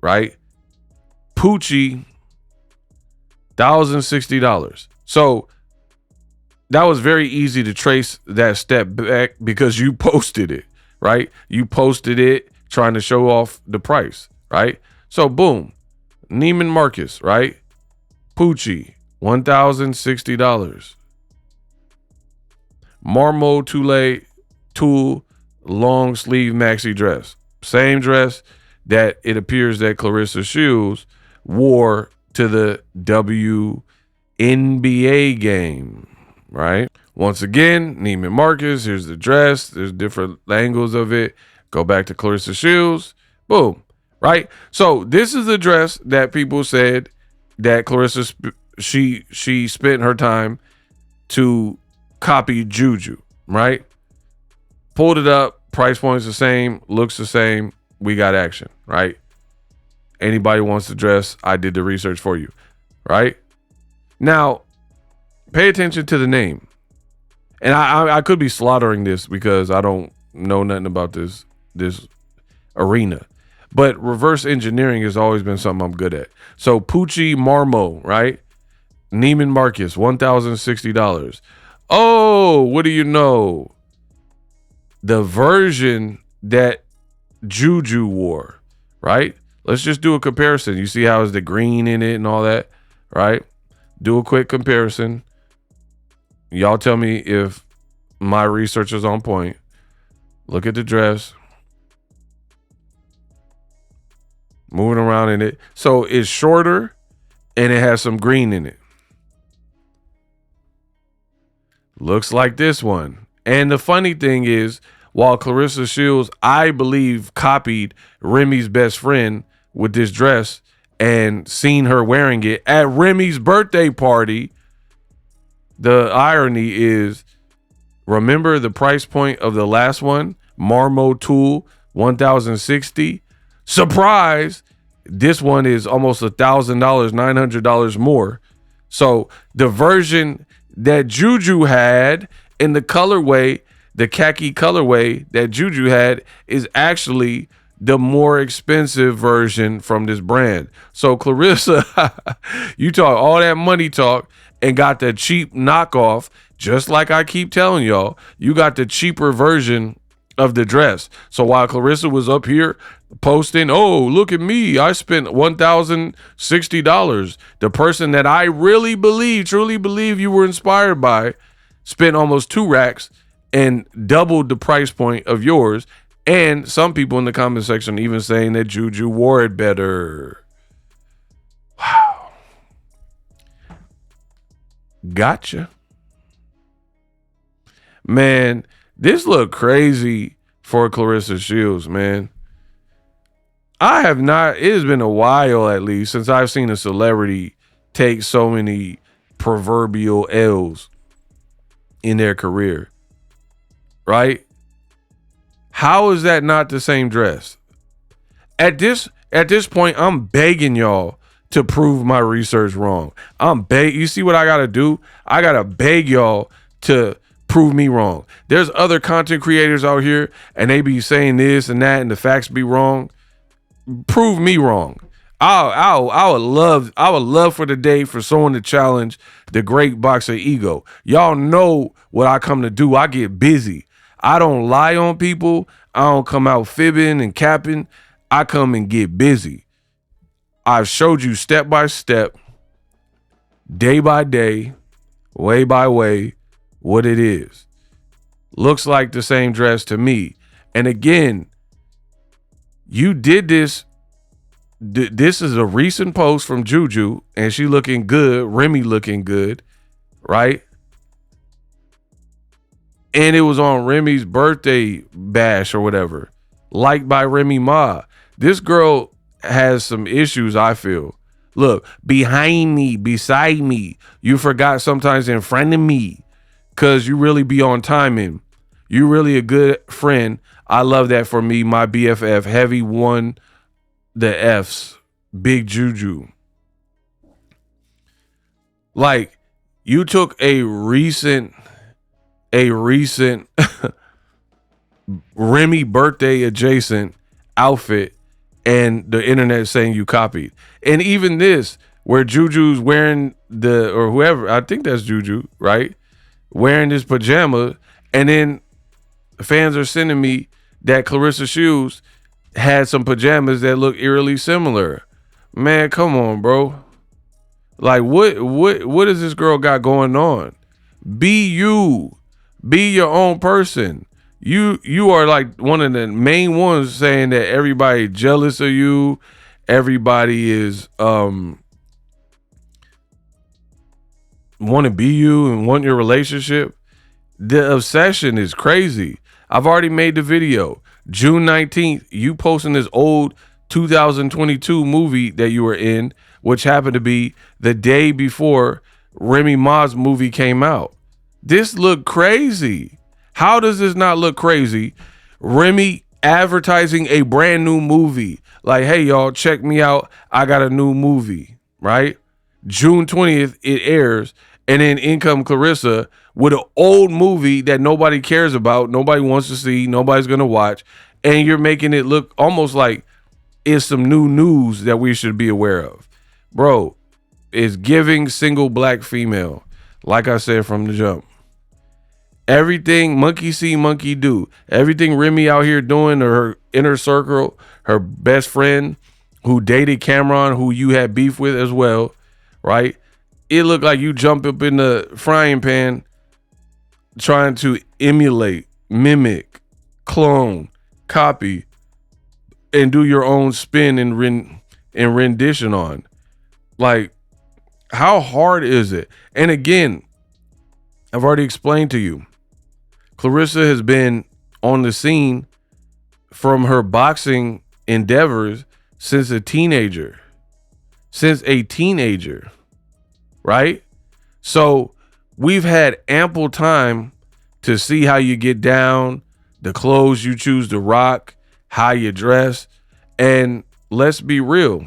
right? Poochie, $1,060. So that was very easy to trace that step back because you posted it, right? You posted it trying to show off the price, right? So boom, Neiman Marcus, right? Poochie, $1,060. Marmo Tulle long sleeve maxi dress. Same dress that it appears that Claressa Shields wore to the WNBA game, right? Once again, Neiman Marcus, here's the dress. There's different angles of it. Go back to Claressa Shields. Boom, right? So this is the dress that people said that Claressa, she spent her time to copy JUJU, right? Pulled it up, price point's the same, looks the same, we got action, right? Anybody wants the dress, I did the research for you, right? Now, pay attention to the name. And I could be slaughtering this because I don't know nothing about this arena. But reverse engineering has always been something I'm good at. So Poochie Marmo, right? Neiman Marcus, $1,060. Oh, what do you know? The version that JUJU wore, right? Let's just do a comparison. You see how is the green in it and all that, right? Do a quick comparison. Y'all tell me if my research is on point. Look at the dress. Moving around in it. So it's shorter and it has some green in it. Looks like this one. And the funny thing is, while Claressa Shields, I believe, copied Remy's best friend with this dress and seen her wearing it at Remy's birthday party, the irony is, remember the price point of the last one? Marmo Tulle, $1,060. Surprise! This one is almost $1,000, $900 more. So the version that JUJU had in the colorway, the khaki colorway that JUJU had, is actually the more expensive version from this brand. So Claressa, you talk all that money talk and got the cheap knockoff, just like I keep telling y'all, you got the cheaper version of the dress. So while Claressa was up here posting, oh, look at me, I spent $1,060. The person that I really believe, truly believe you were inspired by, spent almost 2 racks and doubled the price point of yours. And some people in the comment section even saying that JUJU wore it better. Wow. Gotcha. Man, this looked crazy for Claressa Shields, man. I have not, it has been a while at least since I've seen a celebrity take so many proverbial L's in their career, right? How is that not the same dress? At this point, I'm begging y'all to prove my research wrong. You see what I gotta do? I gotta beg y'all to prove me wrong. There's other content creators out here and they be saying this and that and the facts be wrong. Prove me wrong. I would love for the day for someone to challenge the great boxer Ego. Y'all know what I come to do. I get busy. I don't lie on people. I don't come out fibbing and capping. I come and get busy. I've showed you step by step, day by day, way by way, what it is. Looks like the same dress to me. And again, you did this. This is a recent post from JUJU, and she looking good. Remy looking good, right? And it was on Remy's birthday bash or whatever, liked by Remy Ma. This girl has some issues, I feel. Look, behind me, beside me. You forgot sometimes in front of me, because you really be on timing. You really a good friend. I love that for me. My BFF, Heavy won the F's, Big JUJU. Like, you took a recent Remy birthday adjacent outfit, and the internet saying you copied. And even this, where JUJU's wearing or whoever, I think that's JUJU, right? Wearing this pajama, and then fans are sending me that Clarissa Shields had some pajamas that look eerily similar. Man, come on, bro. Like, what does this girl got going on? Be you. Be your own person. You are like one of the main ones saying that everybody jealous of you. Everybody is want to be you and want your relationship. The obsession is crazy. I've already made the video. June 19th, you posting this old 2022 movie that you were in, which happened to be the day before Remy Ma's movie came out. This looked crazy. How does this not look crazy? Remy advertising a brand new movie. Like, hey, y'all, check me out. I got a new movie, right? June 20th, it airs. And then in come Clarissa with an old movie that nobody cares about, nobody wants to see, nobody's going to watch. And you're making it look almost like it's some new news that we should be aware of. Bro, it's giving single black female, like I said from the jump. Everything monkey see, monkey do. Everything Remy out here doing, or her inner circle, her best friend who dated Cameron, who you had beef with as well, right? It looked like you jump up in the frying pan trying to emulate, mimic, clone, copy, and do your own spin and rendition on. Like, how hard is it? And again, I've already explained to you, Clarissa has been on the scene from her boxing endeavors since a teenager. Right? So we've had ample time to see how you get down, the clothes you choose to rock, how you dress. And let's be real.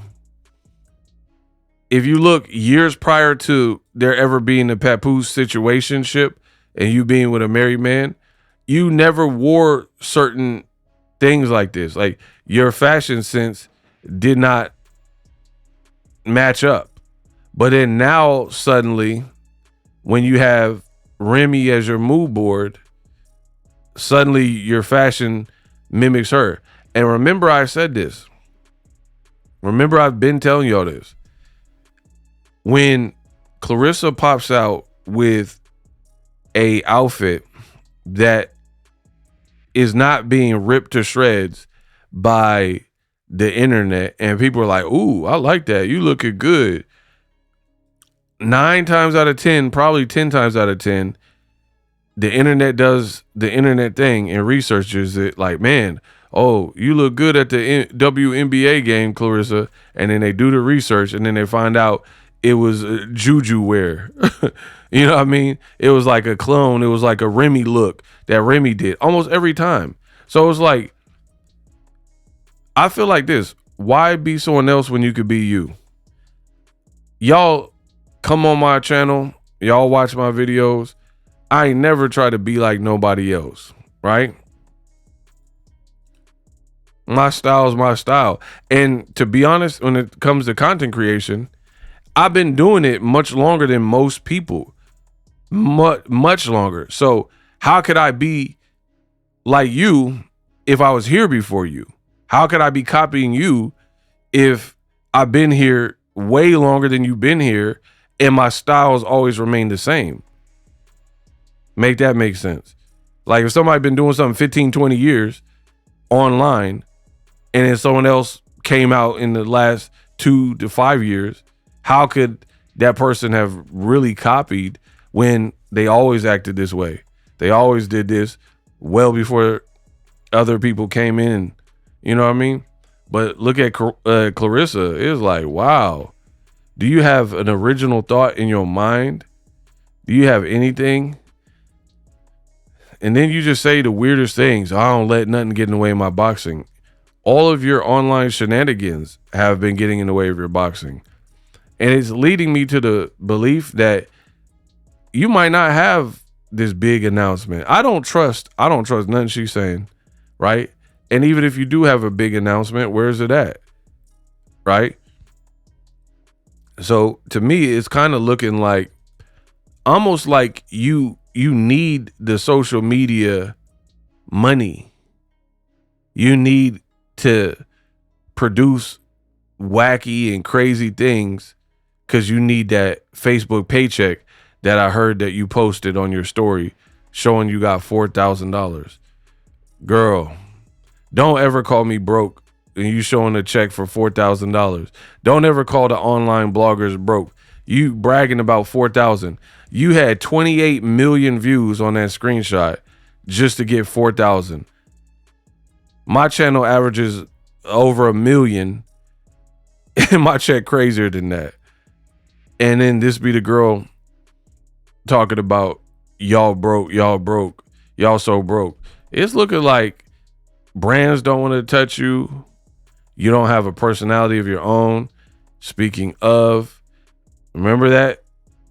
If you look years prior to there ever being a Papoose situationship and you being with a married man, you never wore certain things like this. Like, your fashion sense did not match up. But then now suddenly, when you have Remy as your mood board, suddenly your fashion mimics her. And remember, I said this. Remember, I've been telling y'all this. When Clarissa pops out with a outfit that is not being ripped to shreds by the internet, and people are like, ooh, I like that. You looking good. 9 times out of 10, probably 10 times out of 10, the internet does the internet thing and researches it like, man, oh, you look good at the WNBA game, Clarissa. And then they do the research, and then they find out it was JUJU wear. You know what I mean? It was like a clone. It was like a Remy look that Remy did almost every time. So it's like, I feel like this. Why be someone else when you could be you? Y'all come on my channel. Y'all watch my videos. I ain't never try to be like nobody else, right? My style is my style. And to be honest, when it comes to content creation, I've been doing it much longer than most people. Much longer. So how could I be like you if I was here before you? How could I be copying you if I've been here way longer than you've been here and my styles always remain the same? Make that make sense. Like if somebody been doing something 15, 20 years online and then someone else came out in the last 2 to 5 years, how could that person have really copied when they always acted this way? They always did this well before other people came in. You know what I mean? But look at Claressa. It's like, wow. Do you have an original thought in your mind? Do you have anything? And then you just say the weirdest things. I don't let nothing get in the way of my boxing. All of your online shenanigans have been getting in the way of your boxing. And it's leading me to the belief that you might not have this big announcement. I don't trust nothing she's saying, right? And even if you do have a big announcement, where's it at? Right? So to me, it's kind of looking like almost like you need the social media money. You need to produce wacky and crazy things because you need that Facebook paycheck that I heard that you posted on your story showing you got $4,000. Girl, don't ever call me broke and you showing a check for $4,000. Don't ever call the online bloggers broke. You bragging about 4,000. You had 28 million views on that screenshot just to get 4,000. My channel averages over 1 million and my check crazier than that. And then this be the girl talking about y'all broke, y'all so broke. It's looking like brands don't want to touch you. You don't have a personality of your own. Speaking of, remember that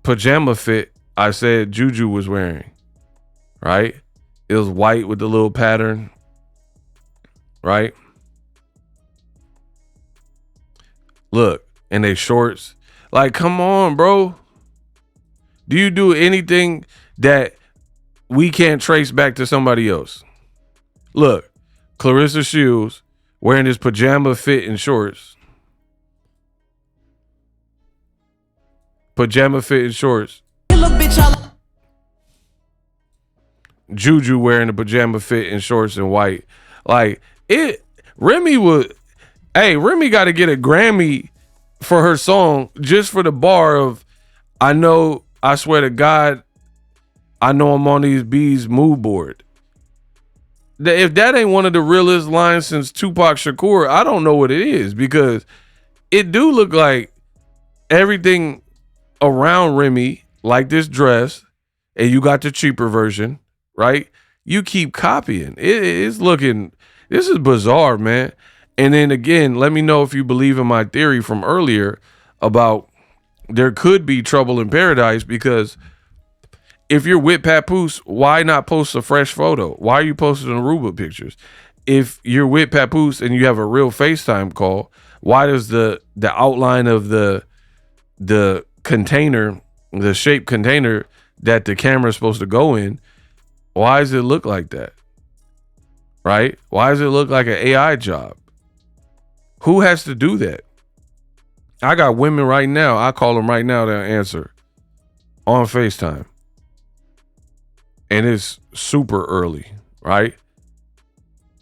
pajama fit I said JUJU was wearing, right? It was white with the little pattern, right? Look, and they shorts. Like, come on, bro. Do you do anything that we can't trace back to somebody else? Look, Claressa Shields wearing this pajama fit and shorts. Pajama fit and shorts. JUJU wearing the pajama fit and shorts and white. Like, it, Remy got to get a Grammy for her song just for the bar of, I swear to God, I know I'm on these bees mood board. If that ain't one of the realest lines since Tupac Shakur, I don't know what it is, because it do look like everything around Remy, like this dress, and you got the cheaper version, right? You keep copying. It's looking, this is bizarre, man. And then again, let me know if you believe in my theory from earlier about there could be trouble in paradise, because if you're with Papoose, why not post a fresh photo? Why are you posting ARUBA pictures? If you're with Papoose and you have a real FaceTime call, why does the outline of the container, the shaped container that the camera is supposed to go in, why does it look like that? Right? Why does it look like an AI job? Who has to do that? I got women right now. I call them right now. They'll answer on FaceTime. And it's super early, right?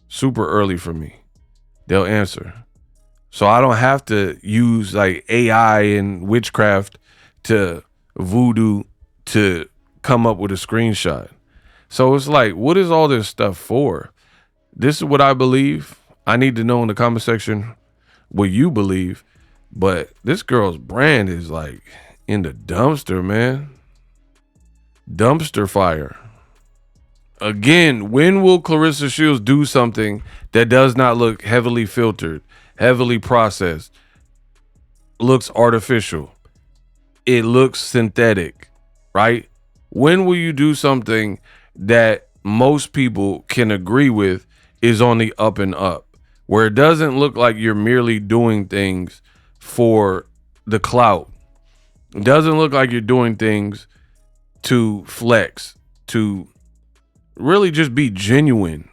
Super early for me. They'll answer. So I don't have to use like AI and witchcraft to voodoo to come up with a screenshot. So it's like, what is all this stuff for? This is what I believe. I need to know in the comment section what you believe. But this girl's brand is like in the dumpster, man. Dumpster fire. Again, when will Claressa Shields do something that does not look heavily filtered, heavily processed, looks artificial? It looks synthetic, right? When will you do something that most people can agree with is on the up and up? where it doesn't look like you're merely doing things for the clout. It doesn't look like you're doing things to flex, to really just be genuine.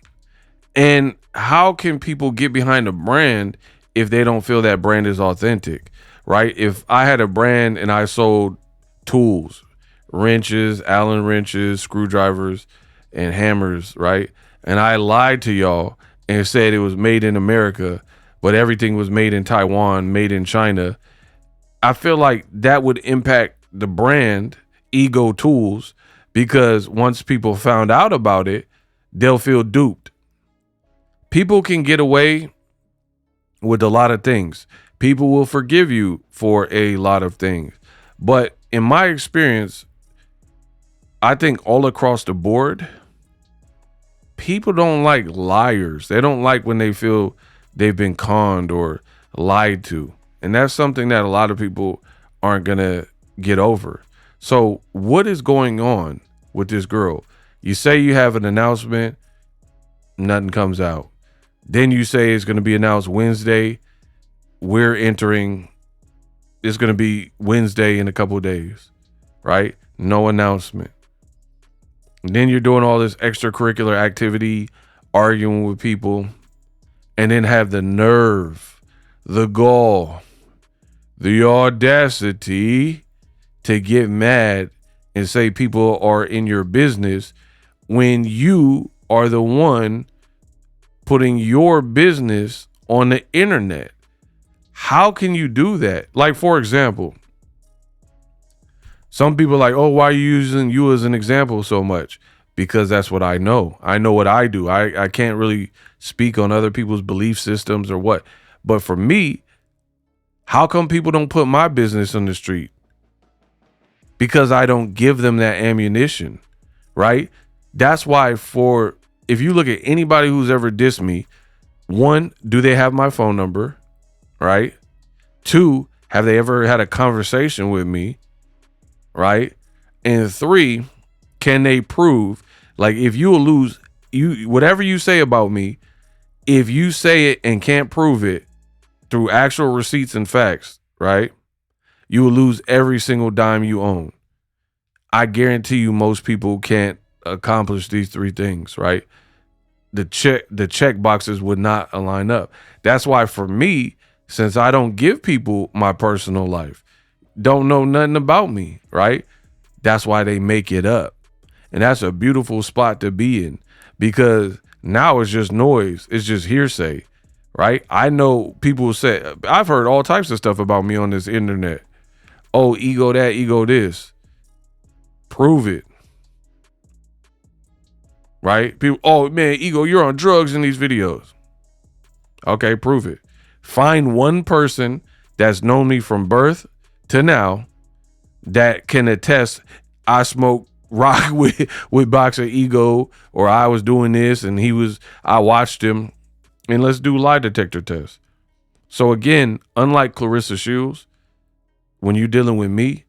And how can people get behind a brand if they don't feel that brand is authentic, right? If I had a brand and I sold tools, wrenches, Allen wrenches, screwdrivers, and hammers, right? And I lied to y'all and said it was made in America, but everything was made in Taiwan, made in China. I feel like that would impact the brand Ego Tools, because once people found out about it, they'll feel duped. People can get away with a lot of things. People will forgive you for a lot of things. But in my experience, I think all across the board, people don't like liars. They don't like when they feel they've been conned or lied to. And that's something that a lot of people aren't going to get over. So what is going on with this girl? You say you have an announcement, nothing comes out. Then you say it's going to be announced Wednesday. It's going to be Wednesday in a couple of days, right? No announcement. And then you're doing all this extracurricular activity, arguing with people, and then have the nerve, the gall, the audacity to get mad and say people are in your business when you are the one putting your business on the internet. How can you do that? Like, for example, some people are like, oh, why are you using you as an example so much? Because that's what I know. I know what I do. I can't really speak on other people's belief systems or what. But for me, how come people don't put my business on the street? Because I don't give them that ammunition, right? That's why if you look at anybody who's ever dissed me, one, do they have my phone number, right? Two, have they ever had a conversation with me, right? And three, can they prove, like, if you will lose, whatever you say about me, if you say it and can't prove it through actual receipts and facts, right, you will lose every single dime you own. I guarantee you most people can't accomplish these three things, right? The check boxes would not align up. That's why for me, since I don't give people my personal life, don't know nothing about me, right? That's why they make it up. And that's a beautiful spot to be in, because now it's just noise. It's just hearsay, right? I know people say, I've heard all types of stuff about me on this internet. Oh, ego that, ego this. Prove it. Right? People, oh man, ego, you're on drugs in these videos. Okay, prove it. Find one person that's known me from birth to now that can attest I smoke rock with Boxer Ego, or I was doing this and I watched him, and let's do lie detector tests. So again, unlike Clarissa Shields, when you're dealing with me,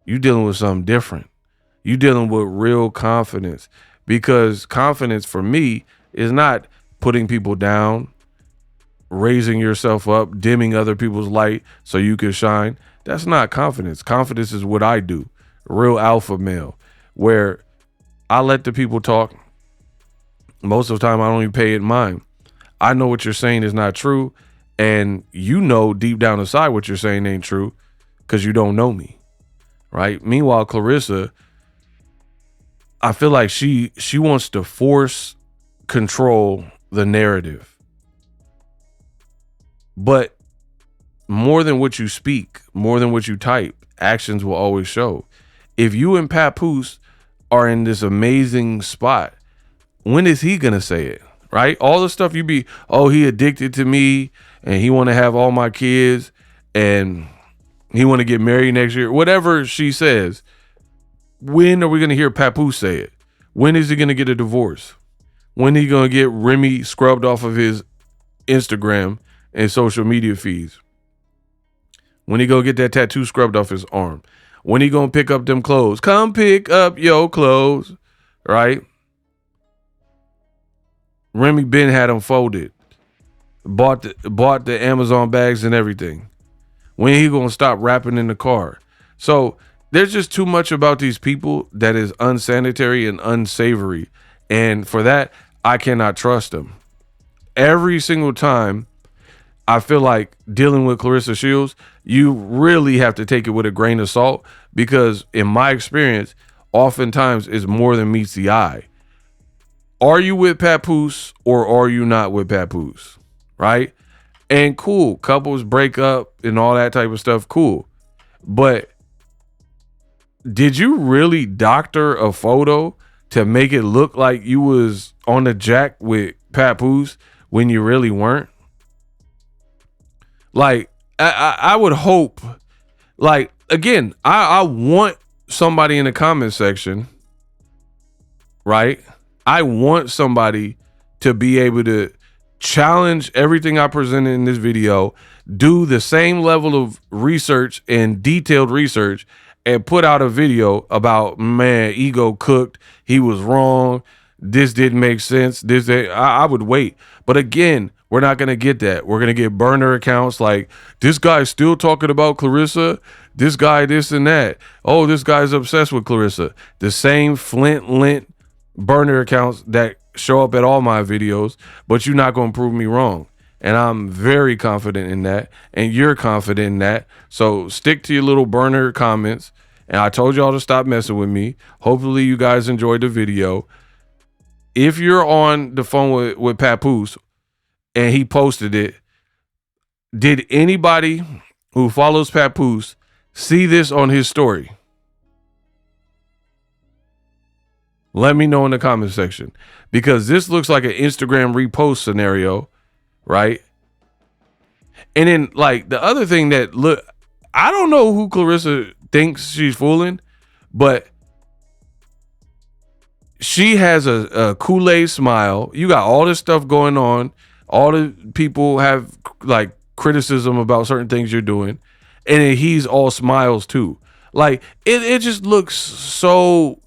you're dealing with something different. You're dealing with real confidence, because confidence for me is not putting people down, raising yourself up, dimming other people's light so you can shine. That's not confidence. Confidence is what I do. Real alpha male, where I let the people talk. Most of the time, I don't even pay it mind. I know what you're saying is not true, and you know deep down inside what you're saying ain't true because you don't know me, right? Meanwhile, Clarissa, I feel like she wants to force control the narrative. But more than what you speak, more than what you type, actions will always show. If you and Papoose are in this amazing spot, when is he going to say it, right? All the stuff you be, oh, he addicted to me and he want to have all my kids and he want to get married next year, whatever she says. When are we going to hear Papoose say it? When is he going to get a divorce? When are you going to get Remy scrubbed off of his Instagram and social media feeds? When he going to get that tattoo scrubbed off his arm? When he going to pick up them clothes? Come pick up your clothes, right? Remy Ben had them folded. bought the Amazon bags and everything. When he gonna stop rapping in the car? So there's just too much about these people that is unsanitary and unsavory. And for that, I cannot trust them. Every single time I feel like dealing with Claressa Shields, you really have to take it with a grain of salt, because in my experience, oftentimes it's more than meets the eye. Are you with Papoose or are you not with Papoose? Right? And cool, couples break up and all that type of stuff, cool. But did you really doctor a photo to make it look like you was on the jack with Papoose when you really weren't? Like, I would hope, like, again, I want somebody in the comment section, right? I want somebody to be able to challenge everything I presented in this video, do the same level of research and detailed research, and put out a video about, man, ego cooked, he was wrong, this didn't make sense, I would wait. But again, we're not going to get that. We're going to get burner accounts like, this guy's still talking about Claressa, this guy this and that, oh, this guy's obsessed with Claressa. The same flint-lint burner accounts that show up at all my videos, but you're not going to prove me wrong. And I'm very confident in that, and you're confident in that. So stick to your little burner comments. And I told y'all to stop messing with me. Hopefully you guys enjoyed the video. If you're on the phone with Papoose and he posted it, did anybody who follows Papoose see this on his story? Let me know in the comment section, because this looks like an Instagram repost scenario, right? And then, like, the other thing that, look, I don't know who Claressa thinks she's fooling, but she has a Kool-Aid smile. You got all this stuff going on. All the people have, like, criticism about certain things you're doing, and then he's all smiles too. Like, it just looks so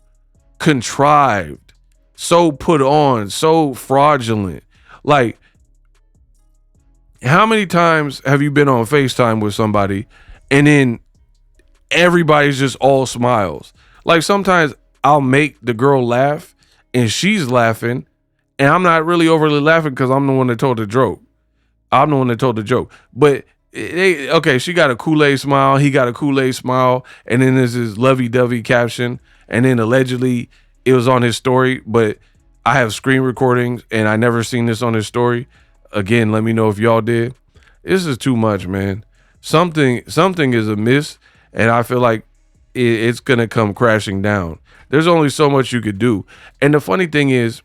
contrived, so put on, so fraudulent. Like, how many times have you been on FaceTime with somebody and then everybody's just all smiles? Like, sometimes I'll make the girl laugh and she's laughing and I'm not really overly laughing because I'm the one that told the joke. I'm the one that told the joke. But okay, she got a Kool-Aid smile, he got a Kool-Aid smile, and then there's this lovey-dovey caption, and then allegedly it was on his story, but I have screen recordings and I never seen this on his story. Again, let me know if y'all did. This is too much, man. Something is amiss, and I feel like it's gonna come crashing down. There's only so much you could do. And the funny thing is,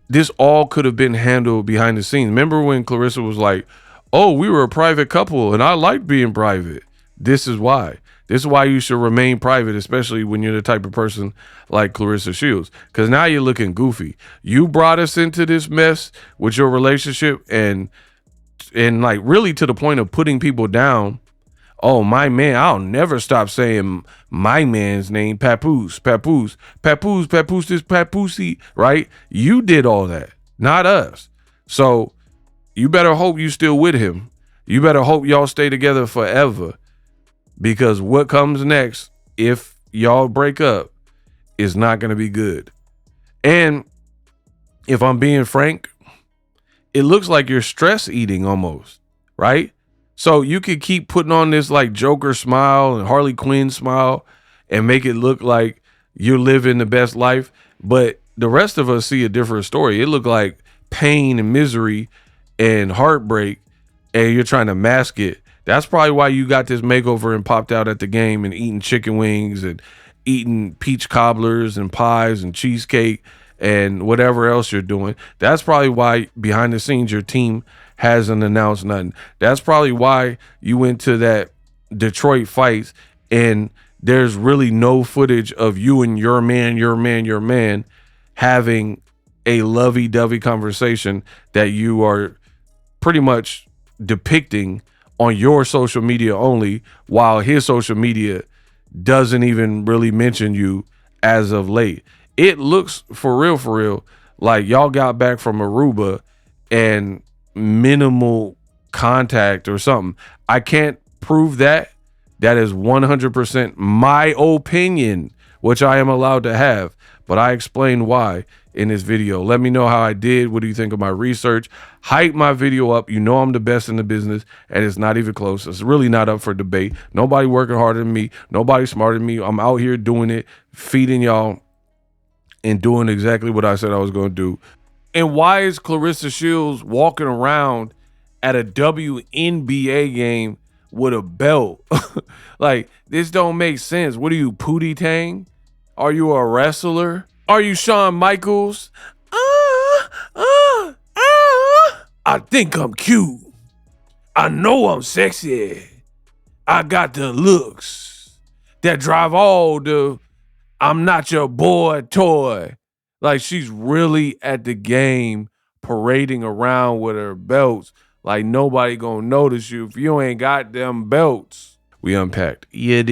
this all could have been handled behind the scenes. Remember when Claressa was like, oh, we were a private couple and I like being private. This is why. This is why you should remain private, especially when you're the type of person like Claressa Shields, because now you're looking goofy. You brought us into this mess with your relationship and like really to the point of putting people down. Oh, my man, I'll never stop saying my man's name, Papoose, Papoose, Papoose, Papoose, this Papoosey, right? You did all that, not us. So you better hope you still with him. You better hope y'all stay together forever, because what comes next, if y'all break up, is not going to be good. And if I'm being frank, it looks like you're stress eating almost, right? So you could keep putting on this like Joker smile and Harley Quinn smile and make it look like you're living the best life. But the rest of us see a different story. It looked like pain and misery and heartbreak, and you're trying to mask it. That's probably why you got this makeover and popped out at the game and eating chicken wings and eating peach cobblers and pies and cheesecake and whatever else you're doing. That's probably why behind the scenes your team hasn't announced nothing. That's probably why you went to that Detroit fight and there's really no footage of you and your man having a lovey-dovey conversation that you are pretty much depicting on your social media only, while his social media doesn't even really mention you as of late. It looks for real, like y'all got back from Aruba and minimal contact or something. I can't prove that. That is 100% my opinion, which I am allowed to have, but I explained why in this video. Let me know how I did. What do you think of my research? Hype my video up. You know I'm the best in the business, and it's not even close. It's really not up for debate. Nobody working harder than me. Nobody smarter than me. I'm out here doing it, feeding y'all, and doing exactly what I said I was going to do. And why is Claressa Shields walking around at a WNBA game with a belt? Like, this don't make sense. What are you, Pootie Tang? Are you a wrestler? Are you Shawn Michaels? I think I'm cute. I know I'm sexy. I got the looks that drive all the I'm not your boy toy. Like, she's really at the game parading around with her belts. Like, nobody gonna notice you if you ain't got them belts. We unpacked. Yeah,